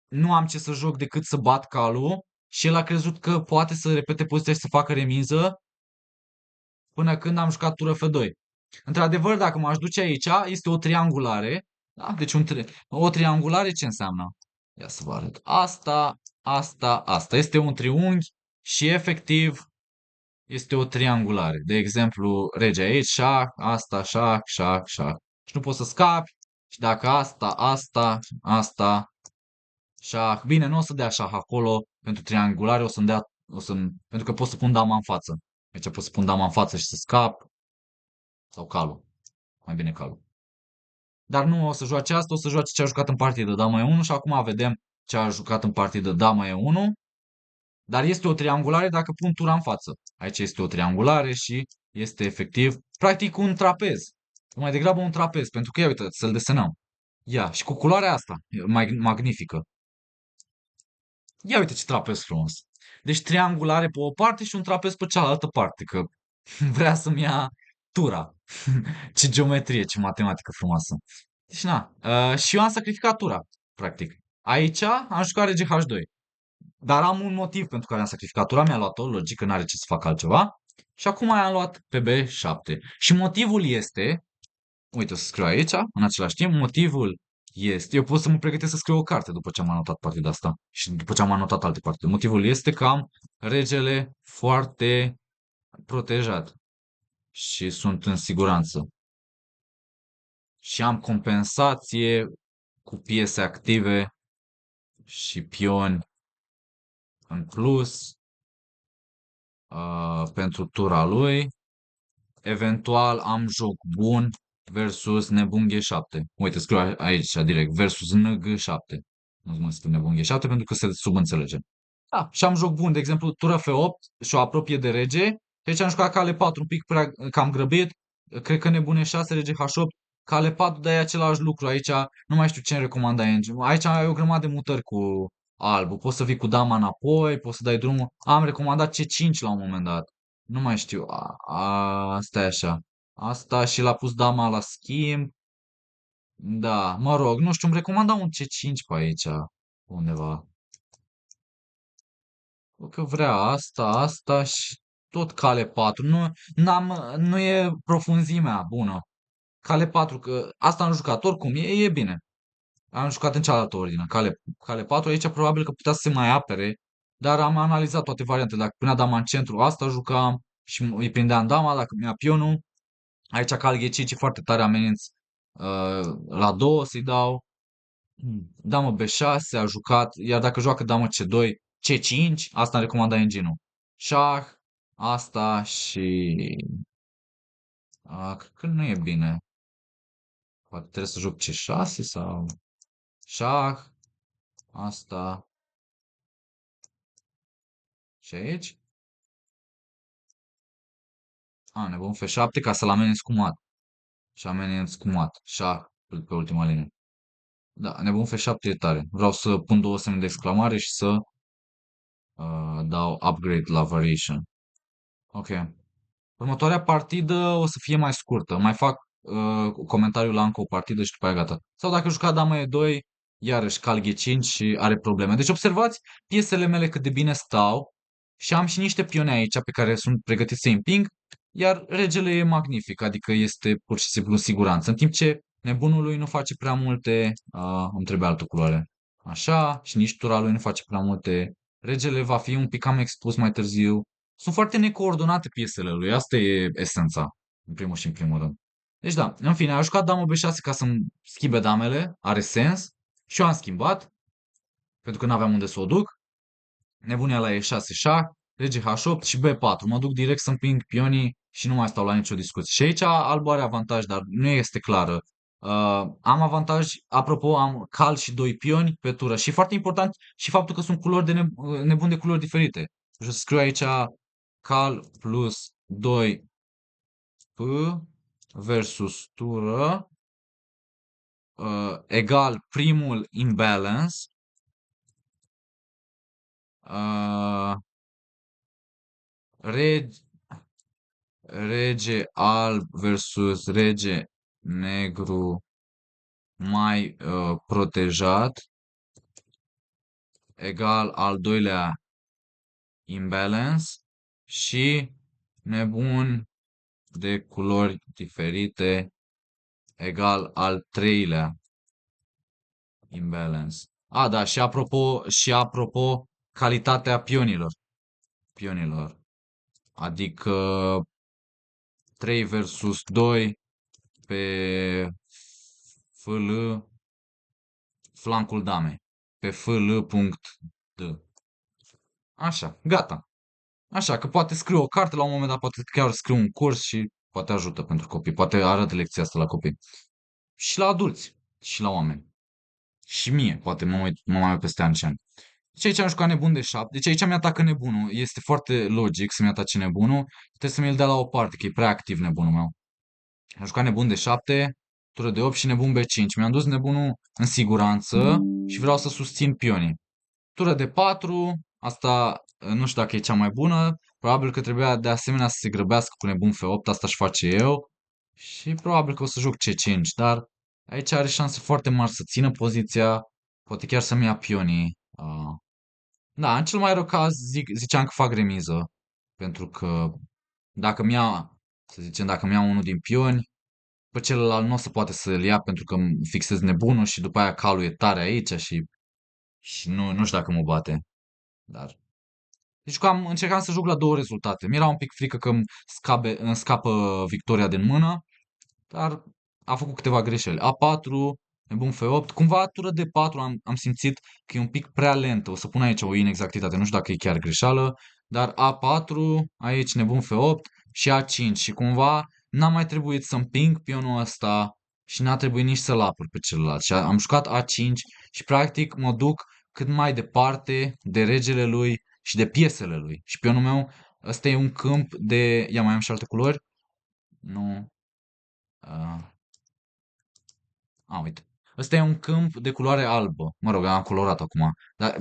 Nu am ce să joc decât să bat calul și el a crezut că poate să repete poziția și să facă remiză până când am jucat tură F2. Într-adevăr, dacă m-aș duce aici, este o triangulare. Da? Deci o triangulare ce înseamnă? Ia să vă arăt. Asta. Este un triunghi și efectiv este o triangulare. De exemplu, rege aici, șah, asta, șah, șah, șah. Și nu poți să scapi. Și dacă asta, șah. Bine, nu o să dea șah acolo pentru triangulare, pentru că pot să pun dama în față. Deci pot să pun dama în față și să scap. Sau calul. Mai bine calul. Dar nu o să joace asta, o să joace ce a jucat în partidă dama E1 și acum vedem ce a jucat în partidă dama E1. Dar este o triangulare dacă pun tura în față. Aici este o triangulare și este efectiv, practic un trapez. Mai degrabă un trapez, pentru că ia uite, să-l desenăm. Ia, și cu culoarea asta, mai magnifică. Ia uite ce trapez frumos. Deci triangulare pe o parte și un trapez pe cealaltă parte, că vrea să-mi ia tura. Ce geometrie, ce matematică frumoasă. Deci na, și eu am sacrificat tura, practic. Aici am jucat rege H2. Dar am un motiv pentru care am sacrificat tura, mi-a luat-o, logic că n-are ce să fac altceva. Și acum am luat pe B7. Și motivul este, uite, o să scriu aici, în același timp, motivul este, eu pot să mă pregătesc să scriu o carte după ce am anotat partida asta și după ce am anotat alte partide. Motivul este că am regele foarte protejat și sunt în siguranță. Și am compensație cu piese active și pioni în plus pentru tura lui. Eventual am joc bun versus nebun G7. Uite, scriu aici direct, versus NG7. Nu mă scriu nebun G7 pentru că se subînțelege. Da, și am joc bun, de exemplu, tură F8 și o apropie de rege. Deci am jucat cale 4 un pic prea cam grăbit. Cred că nebune 6, rege H8, cale 4, dar e același lucru aici. Nu mai știu ce îmi recomanda Engine. Aici ai o grămadă de mutări cu albul. Poți să vii cu dama înapoi, poți să dai drumul. Am recomandat C5 la un moment dat. Nu mai știu. Asta e așa. Asta și l-a pus dama la schimb. Da, mă rog, nu știu, îmi recomanda un C5 pe aici, undeva. Că vrea asta și tot cale 4. Nu e profunzimea bună. Cale 4, că asta am jucat oricum, e bine. Am jucat în cealaltă ordine. Cale 4, aici probabil că putea să se mai apere, dar am analizat toate variantele. Dacă punea dama în centru, asta jucam și îi prindeam dama, dacă mi-a pionul. Aici cal G5 e foarte tare ameninț. La 2 să-i dau. Damă B6 a jucat, iar dacă joacă damă C2, C5, asta îmi recomanda engine-ul. Șah, asta și... cred că nu e bine. Poate trebuie să joc C6 sau... Șah, asta și aici. Nebun F7 ca să-l ameninț cu mat. Și ameninț cu mat. Șah pe ultima linie. Da, nebun F7 e tare. Vreau să pun două semne de exclamare și să dau upgrade la variation. Ok. Următoarea partidă o să fie mai scurtă. Mai fac comentariul la încă o partidă și după aia gata. Sau dacă juca dama E2, iarăși cal G5 și are probleme. Deci observați piesele mele cât de bine stau și am și niște pioni aici pe care sunt pregătiți să-i împing, iar regele e magnific, adică este pur și simplu în siguranță. În timp ce nebunul lui nu face prea multe, îmi trebuie altă culoare. Așa, și nici tura lui nu face prea multe. Regele va fi un pic cam expus mai târziu. Sunt foarte necoordonate piesele lui, asta e esența, în primul și în primul rând. Deci da, în fine, a jucat dama B6 ca să-mi schimbe damele, are sens, și eu am schimbat, pentru că nu aveam unde să o duc. Nebunia la E6 șah, rege H8 și B4. Mă duc direct să împing pionii și nu mai stau la nicio discuție. Și aici albul are avantaj, dar nu este clară. Am avantaj, apropo, am cal și doi pioni pe tură. Și foarte important și faptul că sunt culori nebun de culori diferite. Și o să scriu aici cal plus 2 P versus tură egal primul imbalance uh, rege, rege alb versus rege negru mai protejat egal al doilea imbalance și nebun de culori diferite egal al treilea imbalance. Da, și apropo, calitatea pionilor. Pionilor. Adică 3 versus 2 pe FL, flancul damei. Pe FL.D. Așa, gata. Așa, că poate scriu o carte la un moment dat, poate chiar scriu un curs și poate ajută pentru copii. Poate arăt lecția asta la copii. Și la adulți. Și la oameni. Și mie, poate mă mai uit peste ani și ani. Deci aici am jucat nebun de 7. Deci aici mi-atacă nebunul. Este foarte logic să-mi atace nebunul. Trebuie să mi-l dea la o parte, că e prea activ nebunul meu. Am jucat nebun de 7, tură de 8 și nebun B5. Mi-am dus nebunul în siguranță și vreau să susțin pionii. Tură de 4, asta nu știu dacă e cea mai bună. Probabil că trebuia de asemenea să se grăbească cu nebun F8, asta și face eu. Și probabil că o să joc C5, dar aici are șanse foarte mari să țină poziția, poate chiar să-mi ia pionii. Da, în cel mai rău caz ziceam că fac remiză, pentru că dacă mi-ia, să zicem, dacă mi-ia unul din pioni, pe celălalt nu o să poate să-l ia pentru că îmi fixez nebunul și după aia calul e tare aici și nu știu dacă mă bate. Dar... Deci că încercam să joc la două rezultate. Mi-era un pic frică că îmi scapă victoria din mână, dar a făcut câteva greșeli. A4, nebun F8, cumva tură de 4 am simțit că e un pic prea lentă. O să pun aici o inexactitate, nu știu dacă e chiar greșeală, dar A4, aici nebun F8 și A5 și cumva n-a mai trebuit să împing pionul ăsta și n-a trebuit nici să-l apăr pe celălalt. Și am jucat A5 și practic mă duc cât mai departe de regele lui și de piesele lui. Și pionul meu, ăsta e un câmp de... Ia, mai am și alte culori? Nu. Uh, uite. Ăsta e un câmp de culoare albă. Mă rog, am colorat acum.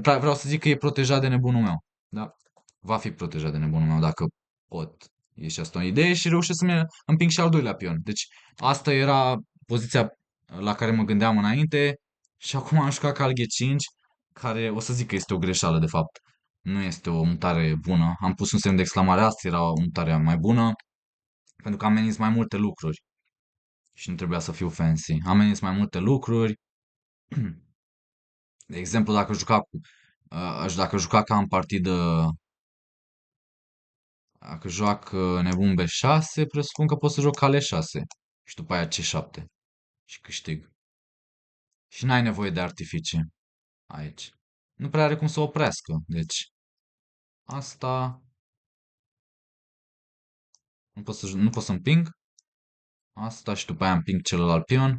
Dar vreau să zic că e protejat de nebunul meu. Da? Va fi protejat de nebunul meu dacă pot. E și asta o idee și reușesc să-mi împing și al doilea pion. Deci asta era poziția la care mă gândeam înainte și acum am jucat ca G5, care o să zic că este o greșeală de fapt. Nu este o mutare bună. Am pus un semn de exclamare, asta era o mutare mai bună, pentru că am ameninț mai multe lucruri și nu trebuia să fiu fancy. Am ameninț mai multe lucruri. De exemplu, dacă juca ca în partidă, dacă joacă nebun B6, presupun că pot să joc cale 6 și după aia C7 și câștig. Și n-ai nevoie de artificii aici. Nu prea are cum să oprească, deci asta nu pot să împing. Asta și după aia împing celălalt pion.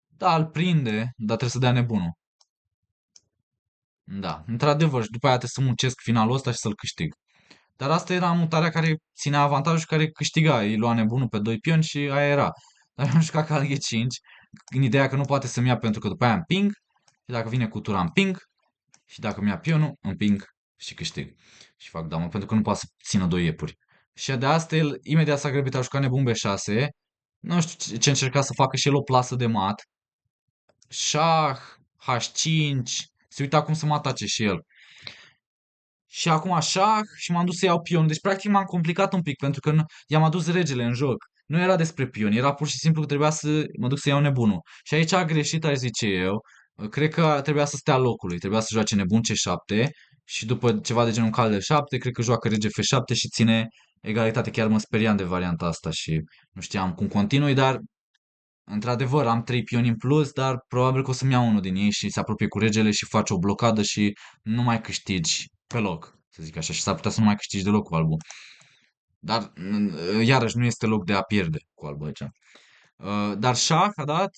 Da, îl prinde, dar trebuie să dea nebunul. Da, într-adevăr, și după aia trebuie să muncesc finalul ăsta și să-l câștig. Dar asta era mutarea care ținea avantajul și care câștiga. Îi lua nebunul pe 2 pioni și aia era. Dar eu am jucat ca G5 în ideea că nu poate să-mi ia pentru că după aia împing și dacă vine cu tura împing și dacă mi-ia pionul împing și câștig. Și fac damă pentru că nu poate să țină 2 iepuri. Și de asta el imediat s-a grăbit, a jucat nebun B6. Nu știu ce încerca să facă și el o plasă de mat. Șah, H5. Se uita cum să mă atace și el. Și acum așa și m-am dus să iau pion. Deci practic m-am complicat un pic pentru că i-am adus regele în joc. Nu era despre pion, era pur și simplu că trebuia să mă duc să iau nebunul. Și aici a greșit, aș zice eu. Cred că trebuia să stea locului, trebuia să joace nebun C7 și după ceva de genul cal de 7, cred că joacă rege F7 și ține egalitate. Chiar mă speriam de varianta asta și nu știam cum continui, dar într-adevăr, am 3 pioni în plus, dar probabil că o să-mi iau unul din ei și se apropie cu regele și face o blocadă și nu mai câștigi pe loc, să zic așa, și s-ar putea să nu mai câștigi deloc cu albul. Dar, iarăși, nu este loc de a pierde cu albul aici. Dar șah a dat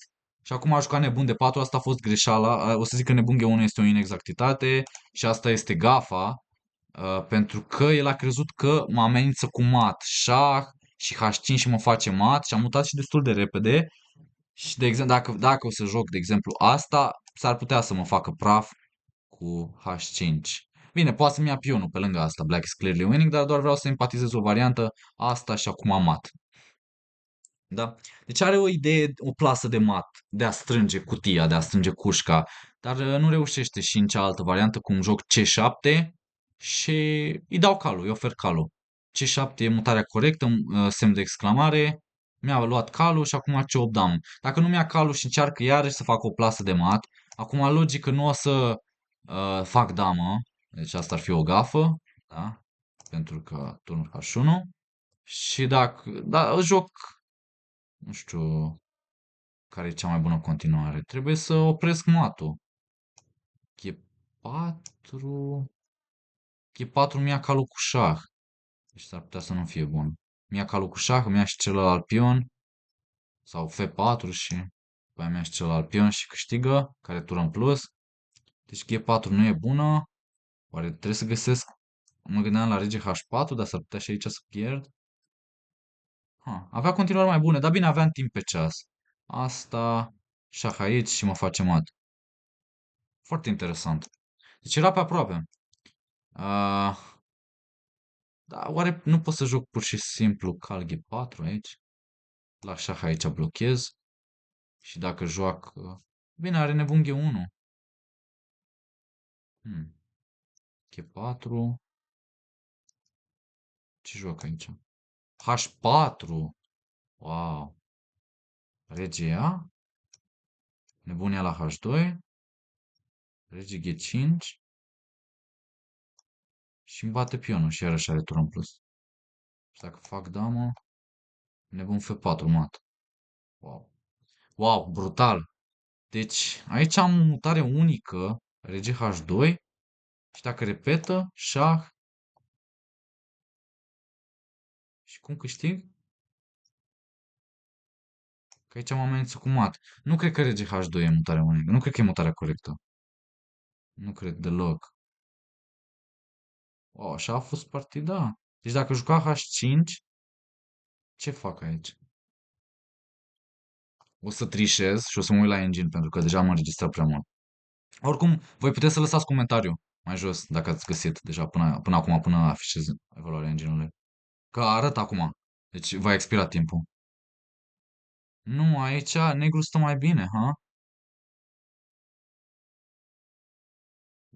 și acum a jucat nebun de 4, asta a fost greșeala. O să zic că nebun G1 este o inexactitate și asta este gafa, pentru că el a crezut că mă amenință cu mat, șah și H5 și mă face mat și am mutat și destul de repede. Și de exemplu, dacă o să joc, de exemplu, asta, s-ar putea să mă facă praf cu H5. Bine, poate să-mi ia pionul pe lângă asta, Black is clearly winning, dar doar vreau să empatizez o variantă, asta și acum am mat. Da? Deci are o idee, o plasă de mat, de a strânge cutia, de a strânge cușca, dar nu reușește și în cealaltă variantă, cum joc C7 și îi dau calul, îi ofer calul. C7 e mutarea corectă, semn de exclamare, mi-a luat calul și acum C8 dam. Dacă nu mi-a calul și încearcă iarăși să facă o plasă de mat, acum logic că nu o să fac damă, deci asta ar fi o gafă, da? Pentru că turnul H1. Și dacă, da, joc, nu știu, care e cea mai bună continuare? Trebuie să opresc matul. G4... G4 mi-a calul cu șah. Deci s-ar putea să nu fie bun. Mi-a calul cu șah, mi-a și celălalt pion. Sau F4 și după aia mi-a și celălalt pion și câștigă, care tură în plus. Deci G4 nu e bună. Oare trebuie să găsesc... Mă gândeam la rege H4, dar s-ar putea și aici să pierd. Avea continuare mai bune, dar bine, aveam timp pe ceas. Asta, șah aici și mă face mat. Foarte interesant. Deci era pe aproape. Uh, da, oare nu pot să joc pur și simplu cal G4 aici? La șah aici blochez. Și dacă joacă... Bine, are nebun G1. Hmm. G4. Ce joc aici? H4. Wow. Rege A. Nebunia la H2. Rege G5. Și îmi bate pionul și iarăși are tur în plus. Și dacă fac damă, nebun F4 mat. Wow. Wow, brutal. Deci, aici am mutare unică, rege H2, și dacă repetă, șah, și cum câștig? Că aici am amenințat cu mat. Nu cred că rege H2 e mutarea unică. Nu cred că e mutarea corectă. Nu cred deloc. Oh, așa a fost partida. Deci dacă juca H5, ce fac aici? O să trișez și o să mă uit la engine pentru că deja am înregistrat prea mult. Oricum, voi puteți să lăsați comentariu mai jos dacă ați găsit deja până acum, până afișez evaluarea engine-ului. Că arăt acum. Deci va expira timpul. Nu, aici negru stă mai bine, ha?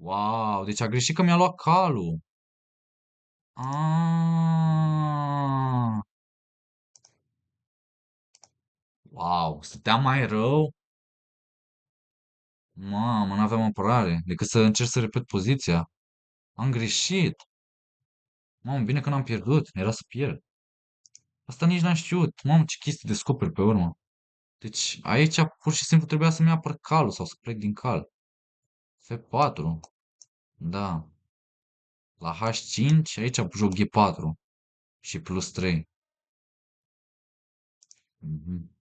Wow, deci a greșit că mi-a luat calul. Ah, wow, stătea mai rău. Mamă, n-aveam apărare decât să încerc să repet poziția. Am greșit. Mamă, bine că n-am pierdut. Era să pierd. Asta nici n-am știut. Mamă, ce chestii descoperi pe urmă. Deci aici pur și simplu trebuia să-mi apăr calul sau să plec din cal. F4. Da. La H5 aici joc G4 și plus 3. Mhm.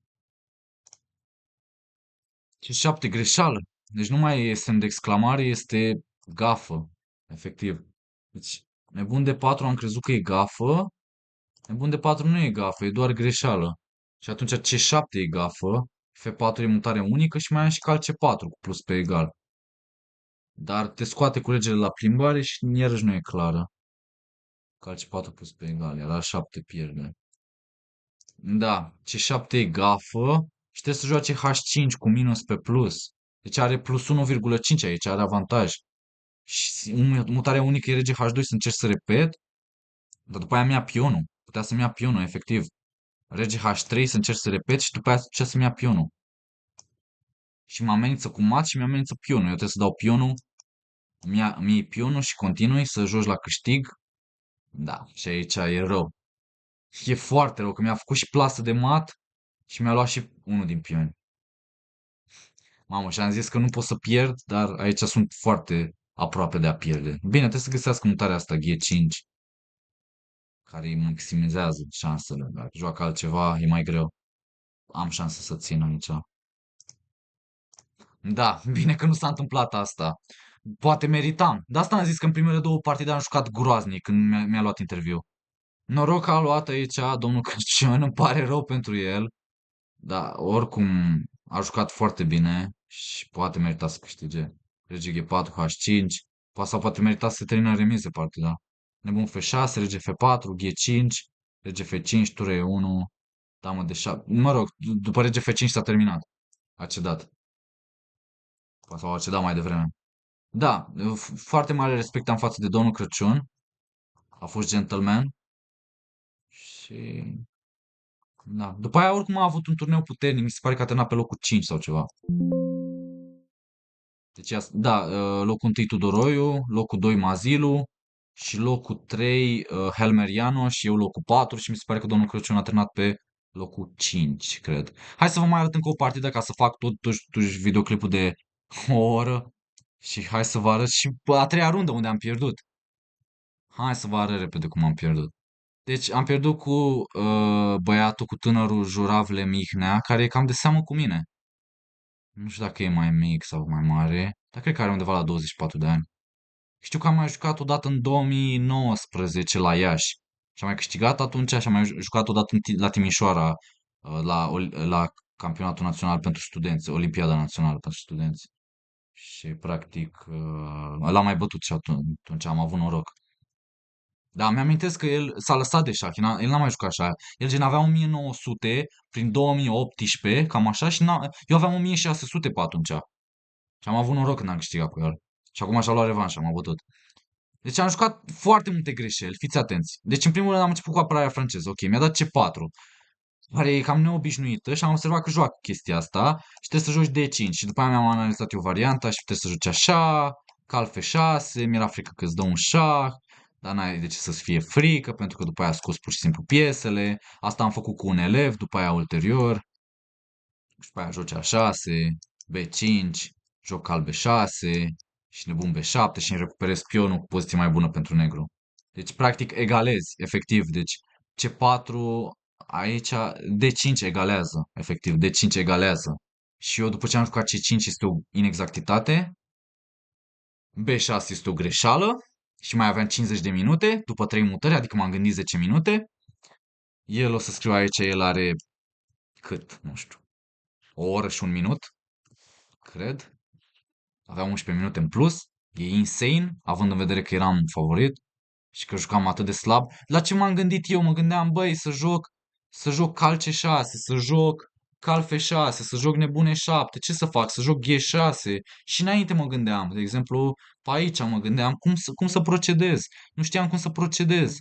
C7 greșeală. Deci nu mai e semn de exclamare, este gafă. Efectiv. Deci nebun de 4 am crezut că e gafă. Nebun de 4 nu e gafă, e doar greșeală. Și atunci C7 e gafă. F4 e mutare unică și mai am și cal C4 cu plus pe egal. Dar te scoate cu regele la plimbare și iarăși nu e clară. Cal C4 plus pe egal, iar la 7 pierde. Da, C7 e gafă și trebuie să joace H5 cu minus pe plus. Deci are plus 1,5 aici, are avantaj. Și mutarea unică e rege H2 să încerc să repet, dar după aia mi-a pionul. Putea să-mi ia pionul, efectiv. Rege H3 să încerc să repet și după aia ce să-mi ia pionul. Și mă amenință cu mat și mi-amenință pionul. Eu trebuie să dau pionul, mi iei pionul și continui să joci la câștig. Da, și aici e rău. E foarte rău că mi-a făcut și plasă de mat și mi-a luat și unul din pioni. Mamă, și am zis că nu pot să pierd, dar aici sunt foarte aproape de a pierde. Bine, trebuie să găsească mutarea asta G5, care îi maximizează șansele. Dacă joacă altceva, e mai greu. Am șanse să țin aici. Da, bine că nu s-a întâmplat asta. Poate meritam. De asta am zis că în primele două partide am jucat groaznic când mi-a luat interviu. Noroc că a luat aici domnul Crăciun, îmi pare rău pentru el. Da, oricum a jucat foarte bine și poate merita să câștige. Rege G4, H5, sau poate merita să se termine în remize partida. Nebun F6, Rege F4, G5, Rege F5, tur E1, damă de 7. Mă rog, după Rege F5 s-a terminat. A cedat. Sau a cedat mai devreme. Da, foarte mare respect am față de domnul Crăciun. A fost gentleman. Și... Da. După aia oricum a avut un turneu puternic. Mi se pare că a terminat pe locul 5 sau ceva. Deci, da, locul 1 Tudoroiu, locul 2 Mazilu și locul 3 Helmeriano și eu locul 4 și mi se pare că domnul Crăciun a terminat pe locul 5, cred. Hai să vă mai arăt încă o partidă ca să fac totuși videoclipul de o oră și hai să vă arăt și a treia rundă unde am pierdut. Hai să vă arăt repede cum am pierdut. Deci am pierdut cu băiatul, cu tânărul Juravle Mihnea, care e cam de seamă cu mine. Nu știu dacă e mai mic sau mai mare, dar cred că are undeva la 24 de ani. Știu că am mai jucat odată în 2019 la Iași. Și am mai câștigat atunci și am mai jucat odată la Timișoara, la campionatul național pentru studenți, Olimpiada Națională pentru studenți. Și practic l-am mai bătut și atunci am avut noroc. Da, mi-amintesc că el s-a lăsat de șah, el n-a mai jucat așa. El gen avea 1900 prin 2018, cam așa, și eu aveam 1600 pe atunci. Și am avut noroc când am câștigat cu el. Și acum și-a luat revanș, am bătut. Deci am jucat foarte multe greșeli, fiți atenți. Deci în primul rând am început cu apărarea franceză, ok, mi-a dat C4, care e cam neobișnuită și am observat că joacă chestia asta și trebuie să joci D5 și după aia mi-am analizat eu varianta și trebuie să joci așa, cal F6, mi-era frică că îți dă un șah, dar n-ai de ce să-ți fie frică pentru că după aia scos pur și simplu piesele, asta am făcut cu un elev, după aia ulterior, și după aia joci A6, B5, joc cal B6 și nebun B7 și îmi recuperez pionul cu poziție mai bună pentru negru. Deci, practic, egalezi, efectiv. Deci, C4 Aici D5 egalează, efectiv, D5 egalează. Și eu după ce am jucat C5 este o inexactitate, B6 este o greșeală și mai aveam 50 de minute după 3 mutări, adică m-am gândit 10 minute. El o să scriu aici, el are cât, nu știu, o oră și un minut, cred. Avea 11 minute în plus. E insane, având în vedere că eram favorit și că jucam atât de slab. La ce m-am gândit eu? Mă gândeam, băi, să joc cal C6, să joc cal F6, să joc nebune 7. Ce să fac? Să joc G6. Și înainte mă gândeam, de exemplu, pe aici mă gândeam cum să procedez. Nu știam cum să procedez.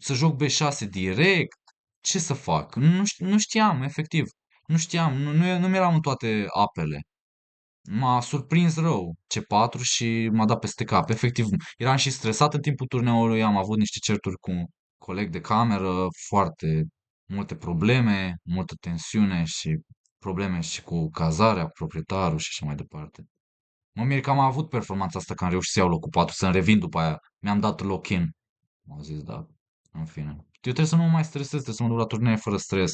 Să joc B6 direct? Ce să fac? Nu știam, efectiv. Nu știam, nu mi-eram în toate apele. M-a surprins rău C4 și m-a dat peste cap. Efectiv, eram și stresat în timpul turneului, am avut niște certuri cu un coleg de cameră, foarte multe probleme, multă tensiune și probleme și cu cazarea, cu proprietarul și așa mai departe. Mă mir că am avut performanța asta, că am reușit să iau locul 4, să-mi revin după aia. Mi-am dat lock-in. Am zis, da, în fine. Eu trebuie să nu mă mai stresez, trebuie să mă duc la turnee fără stres.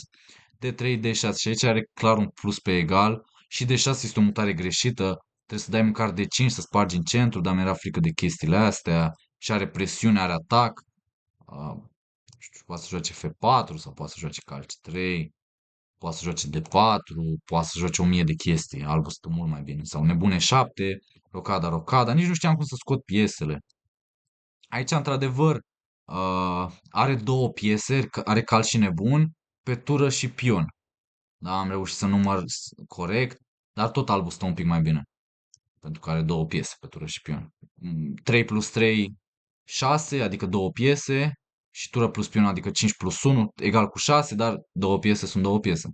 D3, D6 și aici are clar un plus pe egal și D6 este o mutare greșită. Trebuie să dai măcar D5 să spargi în centru, dar mi-era frică de chestiile astea. Și are presiune, are atac. Nu știu, poate să joace F4 sau poate să joace calci 3. Poate să joace D4, poate să joace 1000 de chestii. Albul stă mult mai bine. Sau nebune 7, rocada, rocada. Nici nu știam cum să scot piesele. Aici, într-adevăr, are două piese, are cal și nebun, pe tură și pion. Da, am reușit să număr corect, dar tot albul stă un pic mai bine, pentru că are două piese pe tură și pion. 3 plus 3, 6, adică două piese, și tură plus pion, adică 5 plus 1, egal cu 6, dar două piese sunt două piese.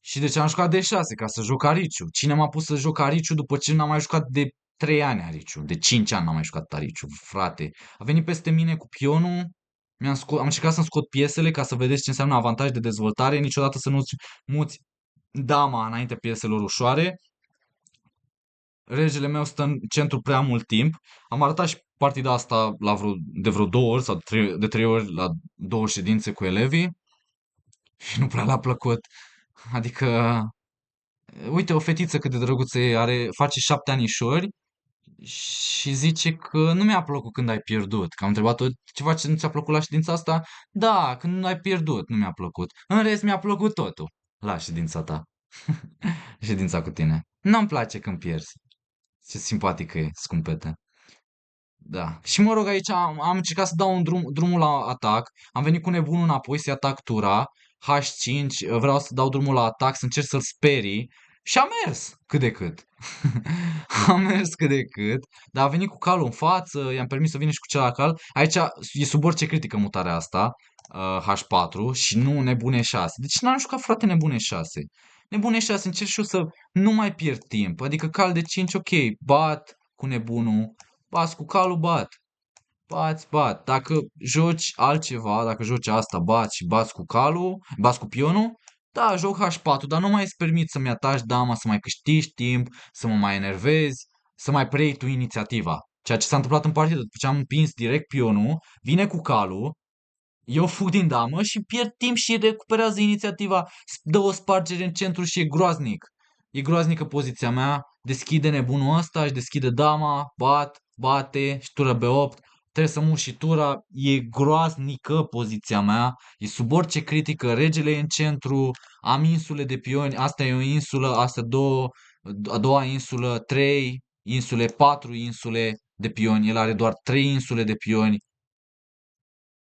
Și de ce am jucat D6? Ca să joc Ariciu. Cine m-a pus să joc Ariciu după ce n-am mai jucat de 3 ani Ariciu? De 5 ani n-am mai jucat Ariciu, frate. A venit peste mine cu pionul, am încercat să-mi scot piesele ca să vedeți ce înseamnă avantaj de dezvoltare, niciodată să nu-ți muți dama înainte pieselor ușoare. Regele meu stă în centru prea mult timp. Am arătat și partida asta de vreo 2 ori sau de 3 ori la 2 ședințe cu elevii și nu prea le-a plăcut. Adică uite, o fetiță cât de drăguță e, face 7 anișori și zice că nu mi-a plăcut când ai pierdut. Că am întrebat-o, ceva ce nu ți-a plăcut la ședința asta? Da, când ai pierdut, nu mi-a plăcut. În rest, mi-a plăcut totul la ședința ta. Ședința cu tine. Nu-mi place când pierzi. Ce simpatică e, scumpete. Da. Și mă rog, aici am încercat să dau drumul la atac. Am venit cu nebunul înapoi să-i atac tura. H5, vreau să dau drumul la atac, să încerc să-l sperii. Și a mers cât de cât. A mers cât de cât. Dar a venit cu calul în față, i-am permis să vină și cu celălalt cal. Aici e sub orice critică mutarea asta. H4 și nu nebune 6. Deci n-am jucat, frate, nebune 6. Nebune 6, încerc și eu să nu mai pierd timp. Adică cal de 5, ok, bat cu nebunul. Bați cu calul, bat. Bați, bat. Dacă joci altceva, dacă joci asta, bați și bați cu calul, bați cu pionul, da, joc H4, dar nu mai îți permit să-mi ataci dama, să mai câștigi timp, să mă mai enervezi, să mai preiei tu inițiativa. Ceea ce s-a întâmplat în partidă, după ce am împins direct pionul, vine cu calul, eu fug din damă și pierd timp și recuperează inițiativa, dă o spargere în centru și e groaznic. E groaznică poziția mea, deschide nebunul ăsta, își deschide dama, bate și tură B8, trebuie să muși și tura, e groaznică poziția mea, e sub orice critică, regele e în centru, am insule de pioni, asta e o insulă, astea două, a doua insulă, 3 insule, 4 insule de pioni, el are doar 3 insule de pioni,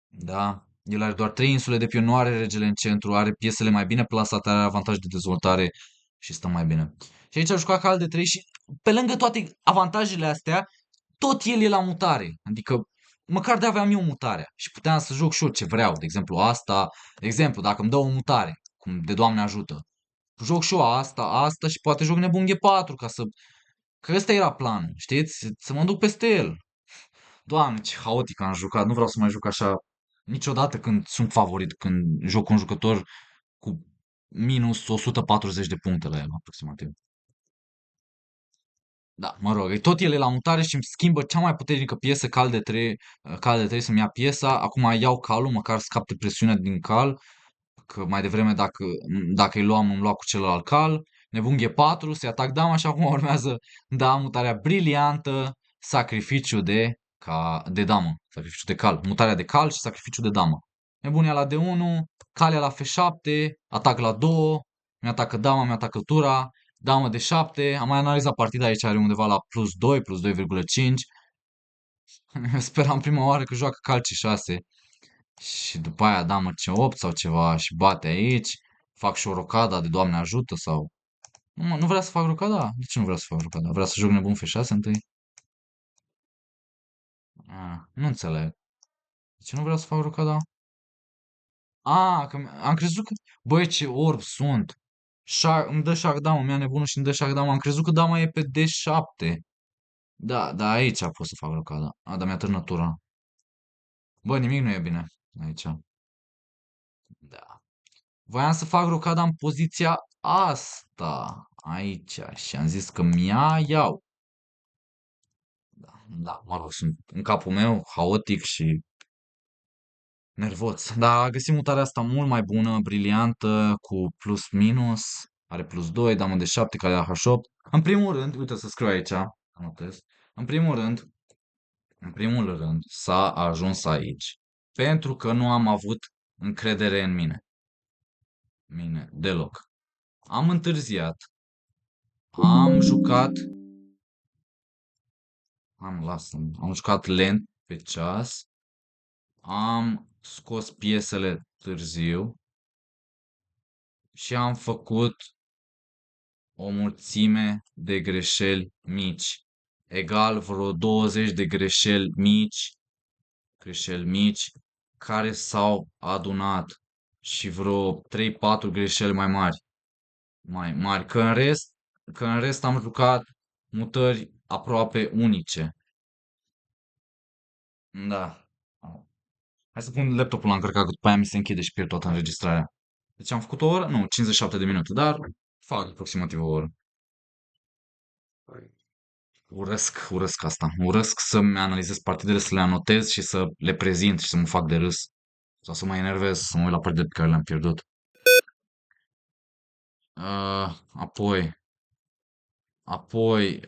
da, el are doar 3 insule de pion, nu are regele în centru, are piesele mai bine plasate, are avantaj de dezvoltare și stă mai bine. Și aici a jucat cal de 3 și pe lângă toate avantajele astea, tot el e la mutare. Adică măcar de aveam eu mutarea și puteam să joc și eu ce vreau. De exemplu, asta, de exemplu, dacă îmi dă o mutare, cum de Doamne ajută, joc și eu asta și poate joc nebun G4 ca să... Că ăsta era planul, știți? Să mă duc peste el. Doamne, ce haotic am jucat. Nu vreau să mai joc așa niciodată când sunt favorit, când joc un jucător cu minus 140 de puncte la el, aproximativ. Da, mă rog, tot el e la mutare și îmi schimbă cea mai puternică piesă, cal de 3 să-mi ia piesa. Acum iau calul, măcar scap de presiunea din cal. că mai devreme dacă îi luam, îmi lua cu celălalt cal. Nebun G4, se atac dama și acum urmează da, mutarea briliantă, sacrificiu de damă, sacrificiu de cal, mutarea de cal și sacrificiu de damă. Nebunia la D1, calea la F7, atac la 2, mi-atacă dama, mi-atacă tura, damă de 7, am mai analizat partida aici, are undeva la plus 2, plus 2,5. Speram prima oară că joacă cal C6 și după aia damă C8 sau ceva și bate aici, fac și o rocada de Doamne ajută sau... Nu vrea să fac rocada? De ce nu vrea să fac rocada? Vrea să joc nebun F6 întâi? Nu înțeleg. De ce nu vrea să fac rocada? Că am crezut că... Băi, ce orb sunt! Îmi dă șac damă, mi-a nebunul și îmi dă șac damă. Am crezut că dama e pe D7. Da, aici pot să fac rocada. Dar mi-a târnă tura. Bă, nimic nu e bine aici. Da. Voiam să fac rocada în poziția asta. Aici. Și am zis că mi-a iau. Da, mă rog, sunt în capul meu haotic și nervos. Dar găsim mutarea asta mult mai bună, briliantă, cu plus minus. Are plus 2, damă de 7, care la H8. În primul rând, uite să scriu aici, anotez. În primul rând, s-a ajuns aici. Pentru că nu am avut încredere în mine. Deloc. Am întârziat. Am jucat. Am jucat lent pe ceas. Am scos piesele târziu. Și am făcut o mulțime de greșeli mici. Egal vreo 20 de greșeli mici, care s-au adunat și vreo 3-4 greșeli mai mari, că în rest am jucat mutări aproape unice. Da. Hai să pun laptopul la încărcat, că după aia mi se închide și pierd toată înregistrarea. Deci am făcut o oră? Nu, 57 de minute, dar fac aproximativ o oră. Urăsc asta. Urăsc să-mi analizez partidele, să le anotez și să le prezint și să mă fac de râs. Sau să mă enervez, să mă uit la partidele pe care le-am pierdut. Apoi,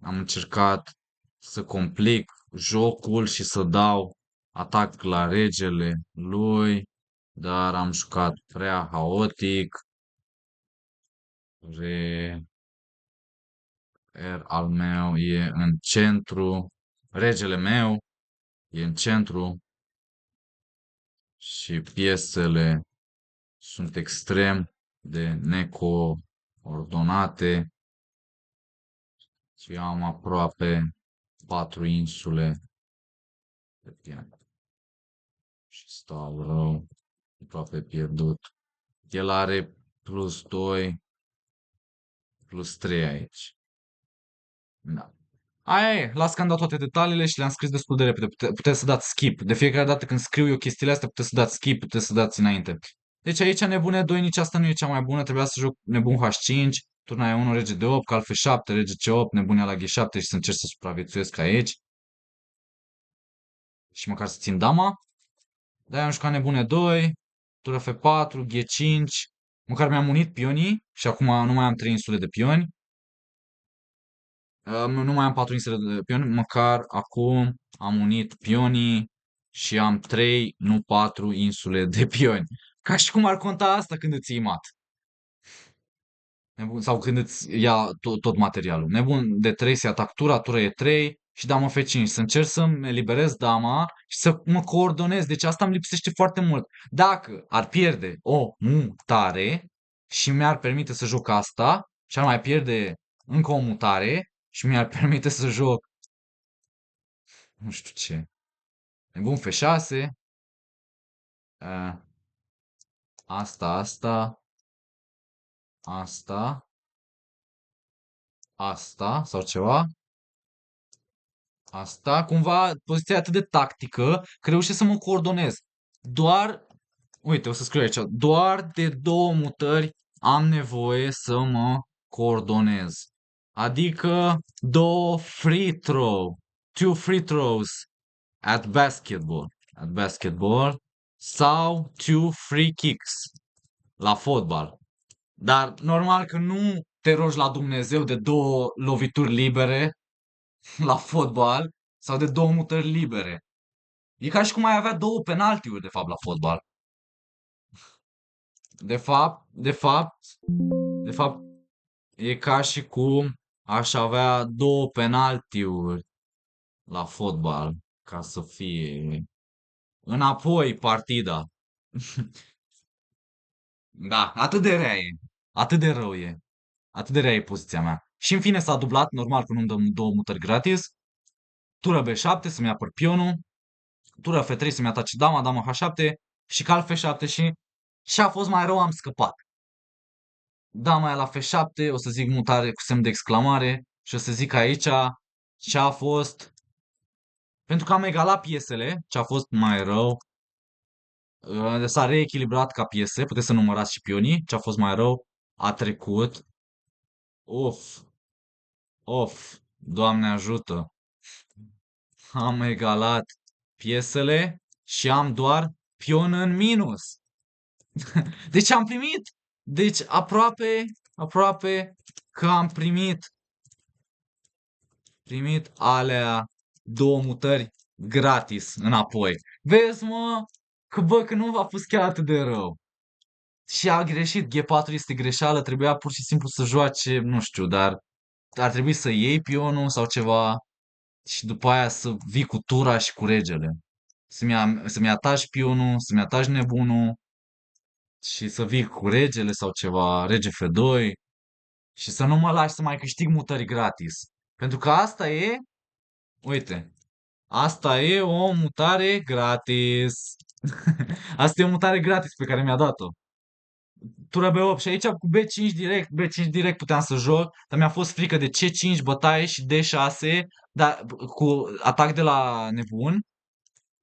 am încercat să complic jocul și să dau atac la regele lui, dar am jucat prea haotic. Al meu e în centru, regele meu e în centru și piesele sunt extrem de necoordonate și am aproape 4 insule pe pian și stau rău, aproape pierdut. El are plus 2, plus 3 aici. Da. Aia e, las că am dat toate detaliile și le-am scris destul de repede. Puteți să dați skip. De fiecare dată când scriu eu chestiile astea, puteți să dați skip, puteți să dați înainte. Deci aici nebune 2, nici asta nu e cea mai bună. Trebuia să joc nebun H5, turna e 1, rege D8, cal F7, rege C8, nebunia la G7 și să încerc să supraviețuiesc aici. Și măcar să țin dama. De-aia am jucat nebune 2, tură F4, G5. Măcar mi-am unit pionii și acum nu mai am 3 insule de pioni. Nu mai am 4 insule de pioni, măcar acum am unit pionii și am 3, nu 4 insule de pioni. Ca și cum ar conta asta când îți iei mat. Sau când îți ia tot materialul. Nebun, de 3 se atac tura, tură e 3 și damă F5. Să încerc să-mi eliberez dama și să mă coordonez. Deci asta îmi lipsește foarte mult. Dacă ar pierde o mutare și mi-ar permite să joc asta și ar mai pierde încă o mutare și mi-ar permite să joc nu știu ce. Nebun F6. uh, asta, asta sau ceva. Asta, cumva, poziția atât de tactică că reușesc să mă coordonez. Doar, uite, o să scriu aici, doar de 2 mutări am nevoie să mă coordonez. Adică 2 free throw, 2 free throws at basketball. sau two free kicks la fotbal. Dar normal că nu te rogi la Dumnezeu de două lovituri libere la fotbal sau de două mutări libere. E ca și cum ai avea două penaltiuri, de fapt, la fotbal. De fapt, de fapt, de fapt, e ca și cum aș avea două penaltiuri la fotbal ca să fie înapoi partida. Da, atât de rea e. Atât de rău e. Atât de rea e poziția mea. Și în fine s-a dublat, normal că nu-mi dăm două mutări gratis. Tură B7 să-mi apăr pionul. Tură F3 să-mi atace dama, dama H7 și cal F7 și a fost mai rău, am scăpat. Dama aia la F7, o să zic mutare cu semn de exclamare și o să zic aici ce a fost, pentru că am egalat piesele, ce a fost mai rău, s-a reechilibrat ca piese, puteți să numărați și pionii, ce a fost mai rău, a trecut, of, of, Doamne ajută, am egalat piesele și am doar pion în minus. Deci am primit, deci aproape că am primit alea două mutări gratis înapoi. Vezi, mă, că nu a fost chiar atât de rău. Și a greșit, G4 este greșeală, trebuia pur și simplu să joace, nu știu, dar ar trebui să iei pionul sau ceva și după aia să vii cu tura și cu regele. Să-mi ataci pionul, să-mi ataci nebunul și să vii cu regele sau ceva, rege F2 și să nu mă lași să mai câștig mutări gratis. Pentru că asta e, uite, asta e o mutare gratis. Asta e o mutare gratis pe care mi-a dat-o. Tura B8 și aici cu B5 direct, B5 direct puteam să joc, dar mi-a fost frică de C5 bătaie și D6, dar cu atac de la nebun,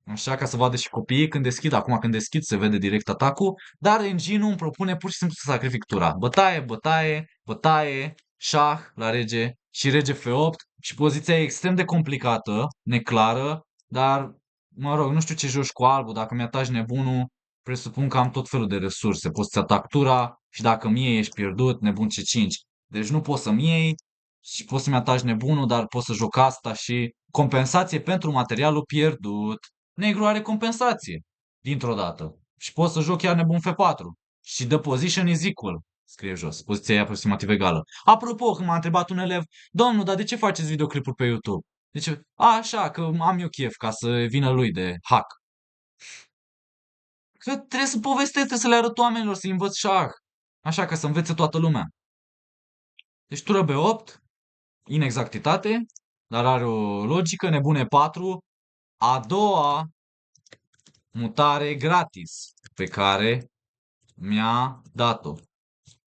așa ca să vadă și copiii când deschid, acum când deschid se vede direct atacul, dar engine-ul îmi propune pur și simplu să sacrific tura. Bătaie, șah la rege și rege F8 și poziția e extrem de complicată, neclară, dar mă rog, nu știu ce joci cu albul, dacă mi-ataci nebunul, presupun că am tot felul de resurse. Poți să atac tura și dacă mi iei ești pierdut, nebun C5. Deci nu poți să-mi iei și poți să-mi ataci nebunul, dar poți să joc asta și compensație pentru materialul pierdut. Negru are compensație dintr-o dată. Și pot să joc chiar nebun F4. Și the position is equal. Scrie jos. Poziția e aproximativ egală. Apropo, când m-a întrebat un elev, domnul, dar de ce faceți videoclipuri pe YouTube? Deci, așa, că am eu chef ca să vină lui de hack. Că trebuie să povestesc, trebuie să le arăt oamenilor, să învăț șah. Așa, ca să învețe toată lumea. Deci tură B8, inexactitate, dar are o logică, nebune 4. A doua mutare gratis pe care mi-a dat-o.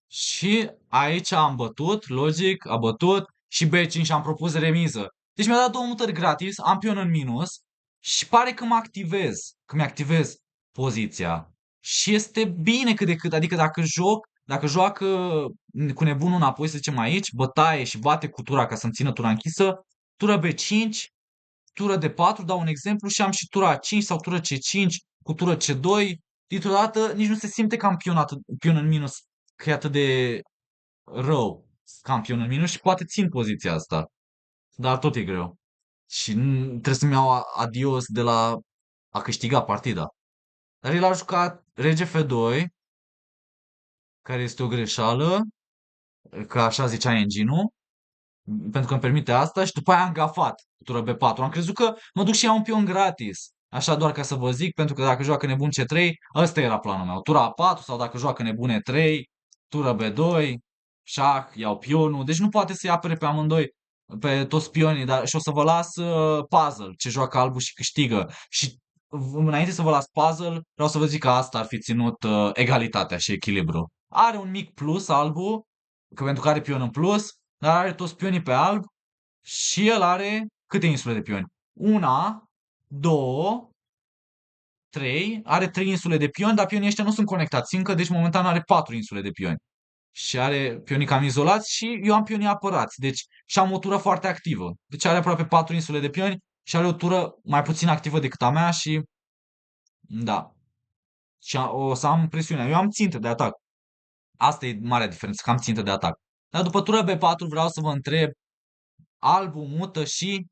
Și aici am bătut, logic, a bătut și B5 și am propus remiză. Deci mi-a dat două mutări gratis, am pion în minus și pare că mă activez, că mi-activez poziția. Și este bine cât de cât, adică dacă joacă cu nebunul înapoi, să zicem aici, bătaie și bate cu tura ca să-mi țină tura închisă, tură B5, tură D4, dau un exemplu, și am și tura A5 sau tură C5 cu tură C2. Dintr-o dată nici nu se simte pion în minus, că e atât de rău campion în minus și poate țin poziția asta. Dar tot e greu. Și trebuie să-mi iau adios de la a câștiga partida. Dar el a jucat rege F2, care este o greșeală, că așa zicea engine-ul, pentru că îmi permite asta și după aia am gafat cu tură B4. Am crezut că mă duc și iau un pion gratis. Așa doar ca să vă zic, pentru că dacă joacă nebun C3, ăsta era planul meu. Tura A4 sau dacă joacă nebun E3, tură B2, șah, iau pionul. Deci nu poate să-i apere pe amândoi, pe toți pionii, dar și o să vă las puzzle, ce joacă albul și câștigă. Și înainte să vă las puzzle, vreau să vă zic că asta ar fi ținut egalitatea și echilibru. Are un mic plus albul, că pentru că are pion în plus, dar are toți pionii pe alb și el are câte insule de pioni? Una, două, trei, are trei insule de pioni, dar pionii ăștia nu sunt conectați încă, deci momentan are patru insule de pioni. Și are pionii cam izolați și eu am pionii apărați. Deci și am o tură foarte activă. Deci are aproape patru insule de pioni și are o tură mai puțin activă decât a mea și da. și o să am presiunea. Eu am țintă de atac. Asta e marea diferență, că am țintă de atac. Dar după tura B4 vreau să vă întreb, albul mută și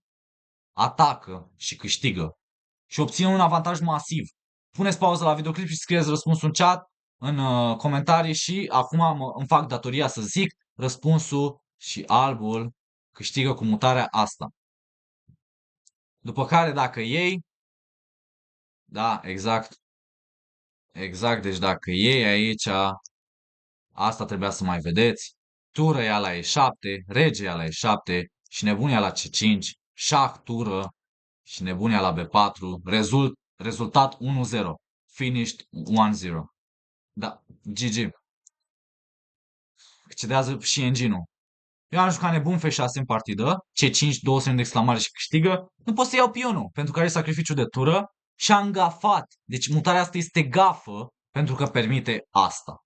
atacă și câștigă. Și obține un avantaj masiv. Puneți pauză la videoclip și scrieți răspunsul în chat, în comentarii și acum îmi fac datoria să zic răspunsul și albul câștigă cu mutarea asta. După care dacă iei, da, exact, exact, deci dacă iei aici, asta trebuia să mai vedeți, tură ia la E7, rege ia la E7 și nebunia la C5, șah, tură și nebunia la B4, rezultat 1-0, finished 1-0. Da, GG. Cedează și engine-ul. Eu am jucat nebun F6 în partidă, C5, două semne de exclamare și câștigă. Nu pot să iau pionul, pentru că are sacrificiu de tură și am gafat. Deci mutarea asta este gafă, pentru că permite asta.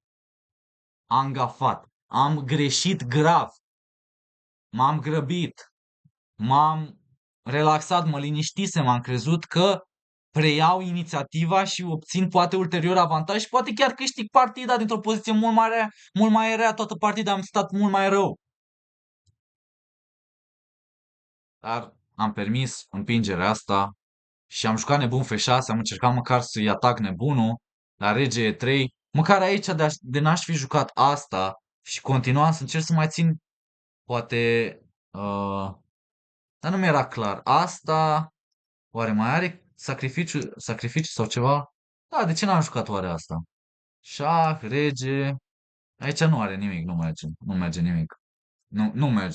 Am gafat. Am greșit grav. M-am grăbit. M-am relaxat, mă liniștisem, am crezut că preiau inițiativa și obțin poate ulterior avantaj și poate chiar câștig partida dintr-o poziție mult mai rea, toată partida am stat mult mai rău. Dar am permis împingerea asta și am jucat nebun F6, am încercat măcar să-i atac nebunul la rege E3. Măcar aici de n-aș fi jucat asta și continua să încerc să mai țin, poate, dar nu mi-era clar. Asta, oare mai are sacrificiu sau ceva? Da, de ce n-am jucat oare asta? Șah, rege, aici nu are nimic, nu merge nimic.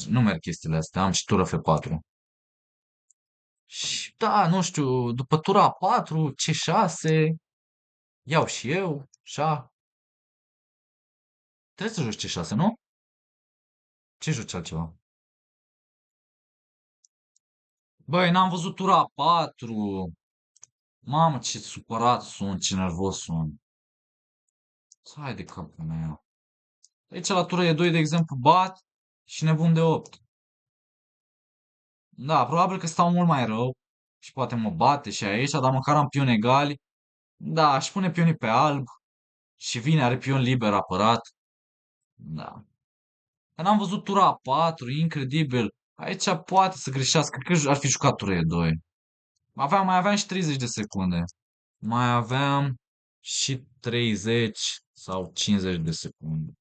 Nu merg chestiile astea, am și tură F4. Și da, nu știu, după tura a 4, C6, iau și eu, așa. Trebuie să joci C6, nu? Ce joci altceva? Băi, n-am văzut tura a 4. Mamă, ce supărat sunt, ce nervos sunt. Hai de capul meu. Aici la tura E2, de exemplu, bat și nebun de 8. Da, probabil că stau mult mai rău și poate mă bate și aici, dar măcar am pioni egali. Da, aș pune pionii pe alb și vine, are pion liber apărat. Da. Dar n-am văzut tura a 4, incredibil. Aici poate să greșească, cred că ar fi jucat tura E2. Mai aveam și 30 de secunde. Mai aveam și 30 sau 50 de secunde.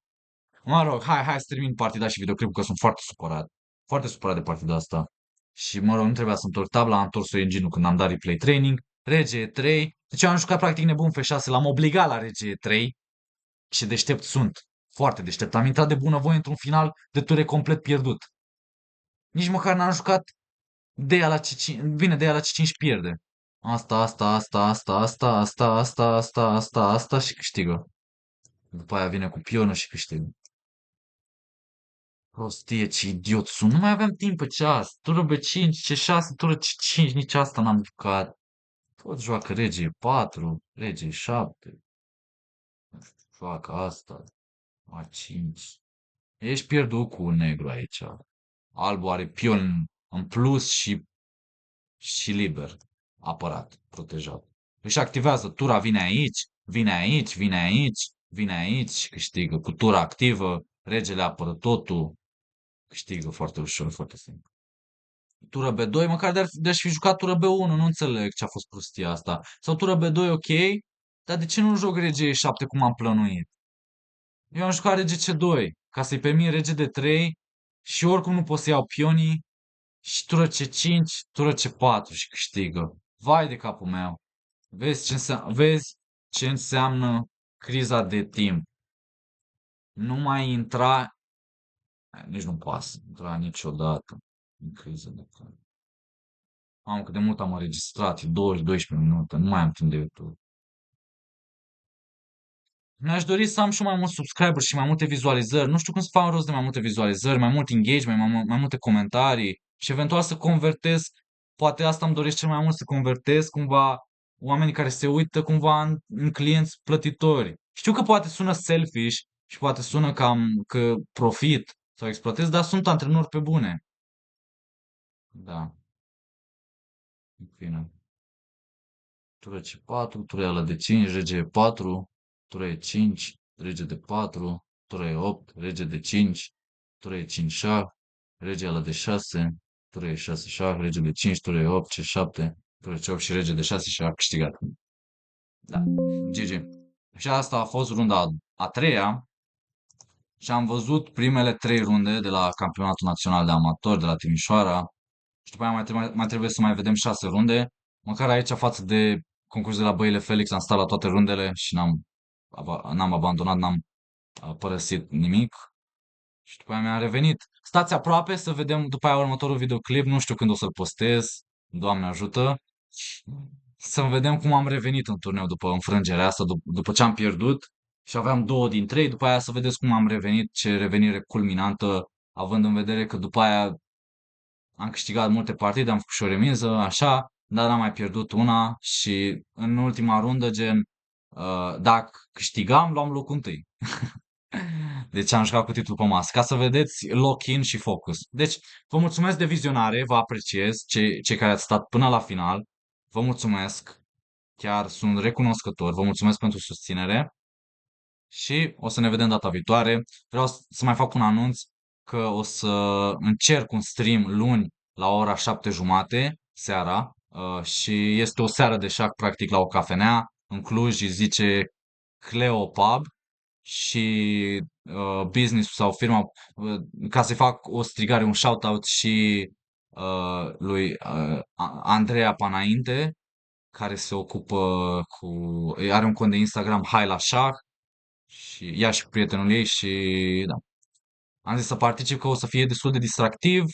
Mă rog, hai să termin partida și videoclipul că sunt foarte supărat. Foarte supărat de partida asta. Și mă rog, nu trebuia să întorc tabla, am întors-o engine când am dat replay training. Rege E3. Deci eu am jucat practic nebun F6, l-am obligat la Rege E3. Ce deștept sunt. Foarte deștept. Am intrat de bunăvoie într-un final de ture complet pierdut. Nici măcar n-am jucat de la C5. Bine, de la C5 pierde. Asta și câștigă. După aia vine cu pionul și câștigă. Prostie, ce idiot sunt. Nu mai aveam timp pe ceas. Tură B5, C6, tură C5, nici asta n-am jucat. Tot joacă rege 4, rege 7. Joacă asta. A5. Ești pierdut cu negru aici. Albul are pion în plus și liber. Apărat, protejat. Își activează tura, vine aici, vine aici, vine aici, vine aici și câștigă. Cu tura activă, regele apără totul, câștigă foarte ușor, foarte simplu. Tura B2, măcar de-aș fi jucat tura B1, nu înțeleg ce a fost prostia asta. Sau tura B2, ok, dar de ce nu joc rege E7 cum am plănuit? Eu am jucat rege C2, ca să-i permit rege D3 și oricum nu pot să iau pionii și tură C5, tură C4 și câștigă. Vai de capul meu. Vezi ce înseamnă criza de timp. Nu mai intra, nici nu poate să intra niciodată în criză de timp. Am cât de mult am înregistrat, 12 minute, nu mai am timp de YouTube. Mi-aș dori să am și mai mulți subscriberi și mai multe vizualizări. Nu știu cum să fac rost de mai multe vizualizări, mai mult engagement, mai multe comentarii și eventual să convertez. Poate asta îmi doresc cel mai mult să convertez cumva oamenii care se uită cumva în clienți plătitori. Știu că poate sună selfish și poate sună cam că profit sau exploatez, dar sunt antrenori pe bune. Da, în fine. tură C4, tură ăla de 5, rege E4, tură E5, rege de 4, tură E8, rege de 5, tură E5 șah, rege ăla de 6, tură E6 șah, rege de 5, tură E8, C7, tură C8 și rege de 6 și a câștigat. Da, GG. Și asta a fost runda a treia și am văzut primele trei runde de la Campionatul Național de Amatori de la Timișoara și după aia mai trebuie să mai vedem 6 runde. Măcar aici față de concursul de la Băile Felix am stat la toate rundele și n-am abandonat, n-am părăsit nimic. Și după aia mi-a revenit. Stați aproape să vedem după aia următorul videoclip. Nu știu când o să-l postez. Doamne ajută. Să vedem cum am revenit în turneu după înfrângerea asta, după ce am pierdut. Și aveam 2 din 3. După aia să vedeți cum am revenit, ce revenire culminantă, având în vedere că după aia am câștigat multe partide, am făcut și o remiză, așa, dar n-am mai pierdut una și în ultima rundă, gen, dacă câștigam, luam locul întâi. Deci am jucat cu titlul pe masă, ca să vedeți lock-in și focus. Deci, vă mulțumesc de vizionare, vă apreciez, cei care ați stat până la final. Vă mulțumesc, chiar sunt recunoscător, vă mulțumesc pentru susținere și o să ne vedem data viitoare. Vreau să mai fac un anunț că o să încerc un stream luni la ora 7:30 seara și este o seară de șah practic la o cafenea în Cluj, îi zice Cleo Pub și business sau firma, ca să fac o strigare, un shout-out și lui Andreea Panainte, care se ocupă cu, are un cont de Instagram Hai la Șah și ea și prietenul ei și da. Am zis să particip că o să fie destul de distractiv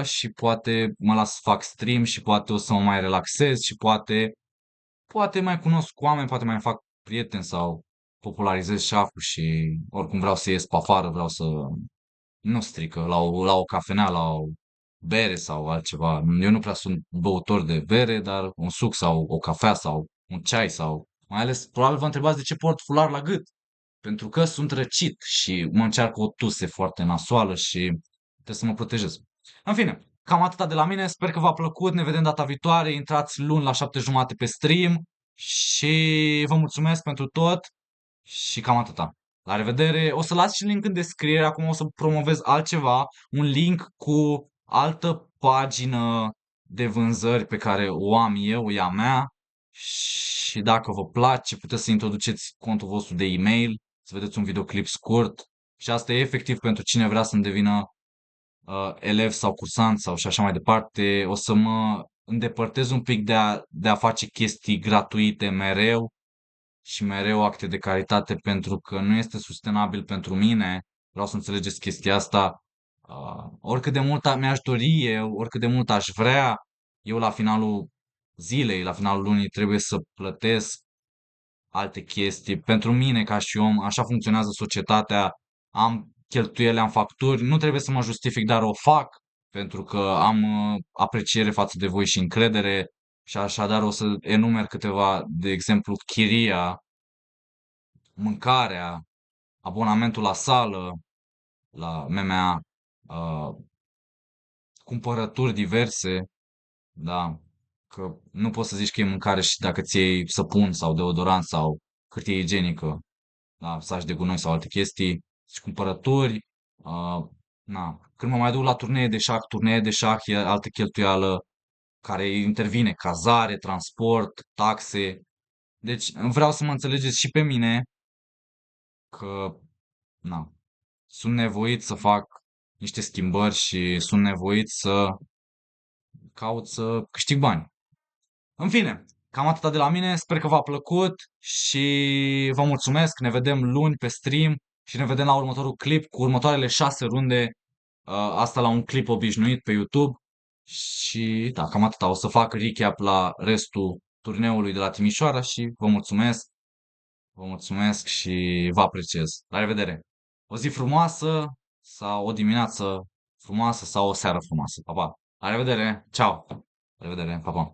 și poate mă las să fac stream și poate o să mă mai relaxez și poate mai cunosc oameni, poate mai fac prieteni sau popularizez șahul și oricum vreau să ies pe afară, vreau să nu strică la o cafenea, la o bere sau altceva. Eu nu prea sunt băutor de bere, dar un suc sau o cafea sau un ceai sau mai ales probabil vă întrebați de ce port fular la gât. Pentru că sunt răcit și mă încearcă o tuse foarte nasoală și trebuie să mă protejez. În fine, cam atâta de la mine. Sper că v-a plăcut. Ne vedem data viitoare. Intrați luni la 7:30 pe stream și vă mulțumesc pentru tot și cam atâta. La revedere. O să las și link în descriere. Acum o să promovez altceva. Un link cu altă pagină de vânzări pe care o am eu, e a mea. Și dacă vă place, puteți să introduceți contul vostru de e-mail, să vedeți un videoclip scurt. Și asta e efectiv pentru cine vrea să-mi devină elev sau cursant sau și așa mai departe. O să mă îndepărtez un pic de a face chestii gratuite mereu și mereu acte de caritate pentru că nu este sustenabil pentru mine. Vreau să înțelegeți chestia asta. Oricât de mult mi-aș dori eu, oricât de mult aș vrea, eu la finalul zilei, la finalul lunii trebuie să plătesc alte chestii. Pentru mine, ca și om, așa funcționează societatea. Am cheltuiele, am facturi, nu trebuie să mă justific, dar o fac pentru că am apreciere față de voi și încredere și așadar o să enumer câteva, de exemplu, chiria, mâncarea, abonamentul la sală, la MMA, uh, cumpărături diverse, da, că nu poți să zici că e mâncare și dacă ți iei săpun sau deodorant sau hârtie igienică, da, saci de gunoi sau alte chestii, și cumpărături, uh, na. Când mă mai duc la turnee de șah e altă cheltuială care intervine, cazare, transport, taxe. Deci vreau să mă înțelegeți și pe mine că, na, sunt nevoit să fac niște schimbări și sunt nevoit să caut să câștig bani. În fine, cam atâta de la mine. Sper că v-a plăcut și vă mulțumesc. Ne vedem luni pe stream și ne vedem la următorul clip cu următoarele 6 runde. Asta la un clip obișnuit pe YouTube. Și da, cam atâta. O să fac recap la restul turneului de la Timișoara și vă mulțumesc și vă apreciez. La revedere! O zi frumoasă sau o dimineață frumoasă sau o seară frumoasă. Pa, pa! La revedere! Ciao! La revedere! Pa, pa!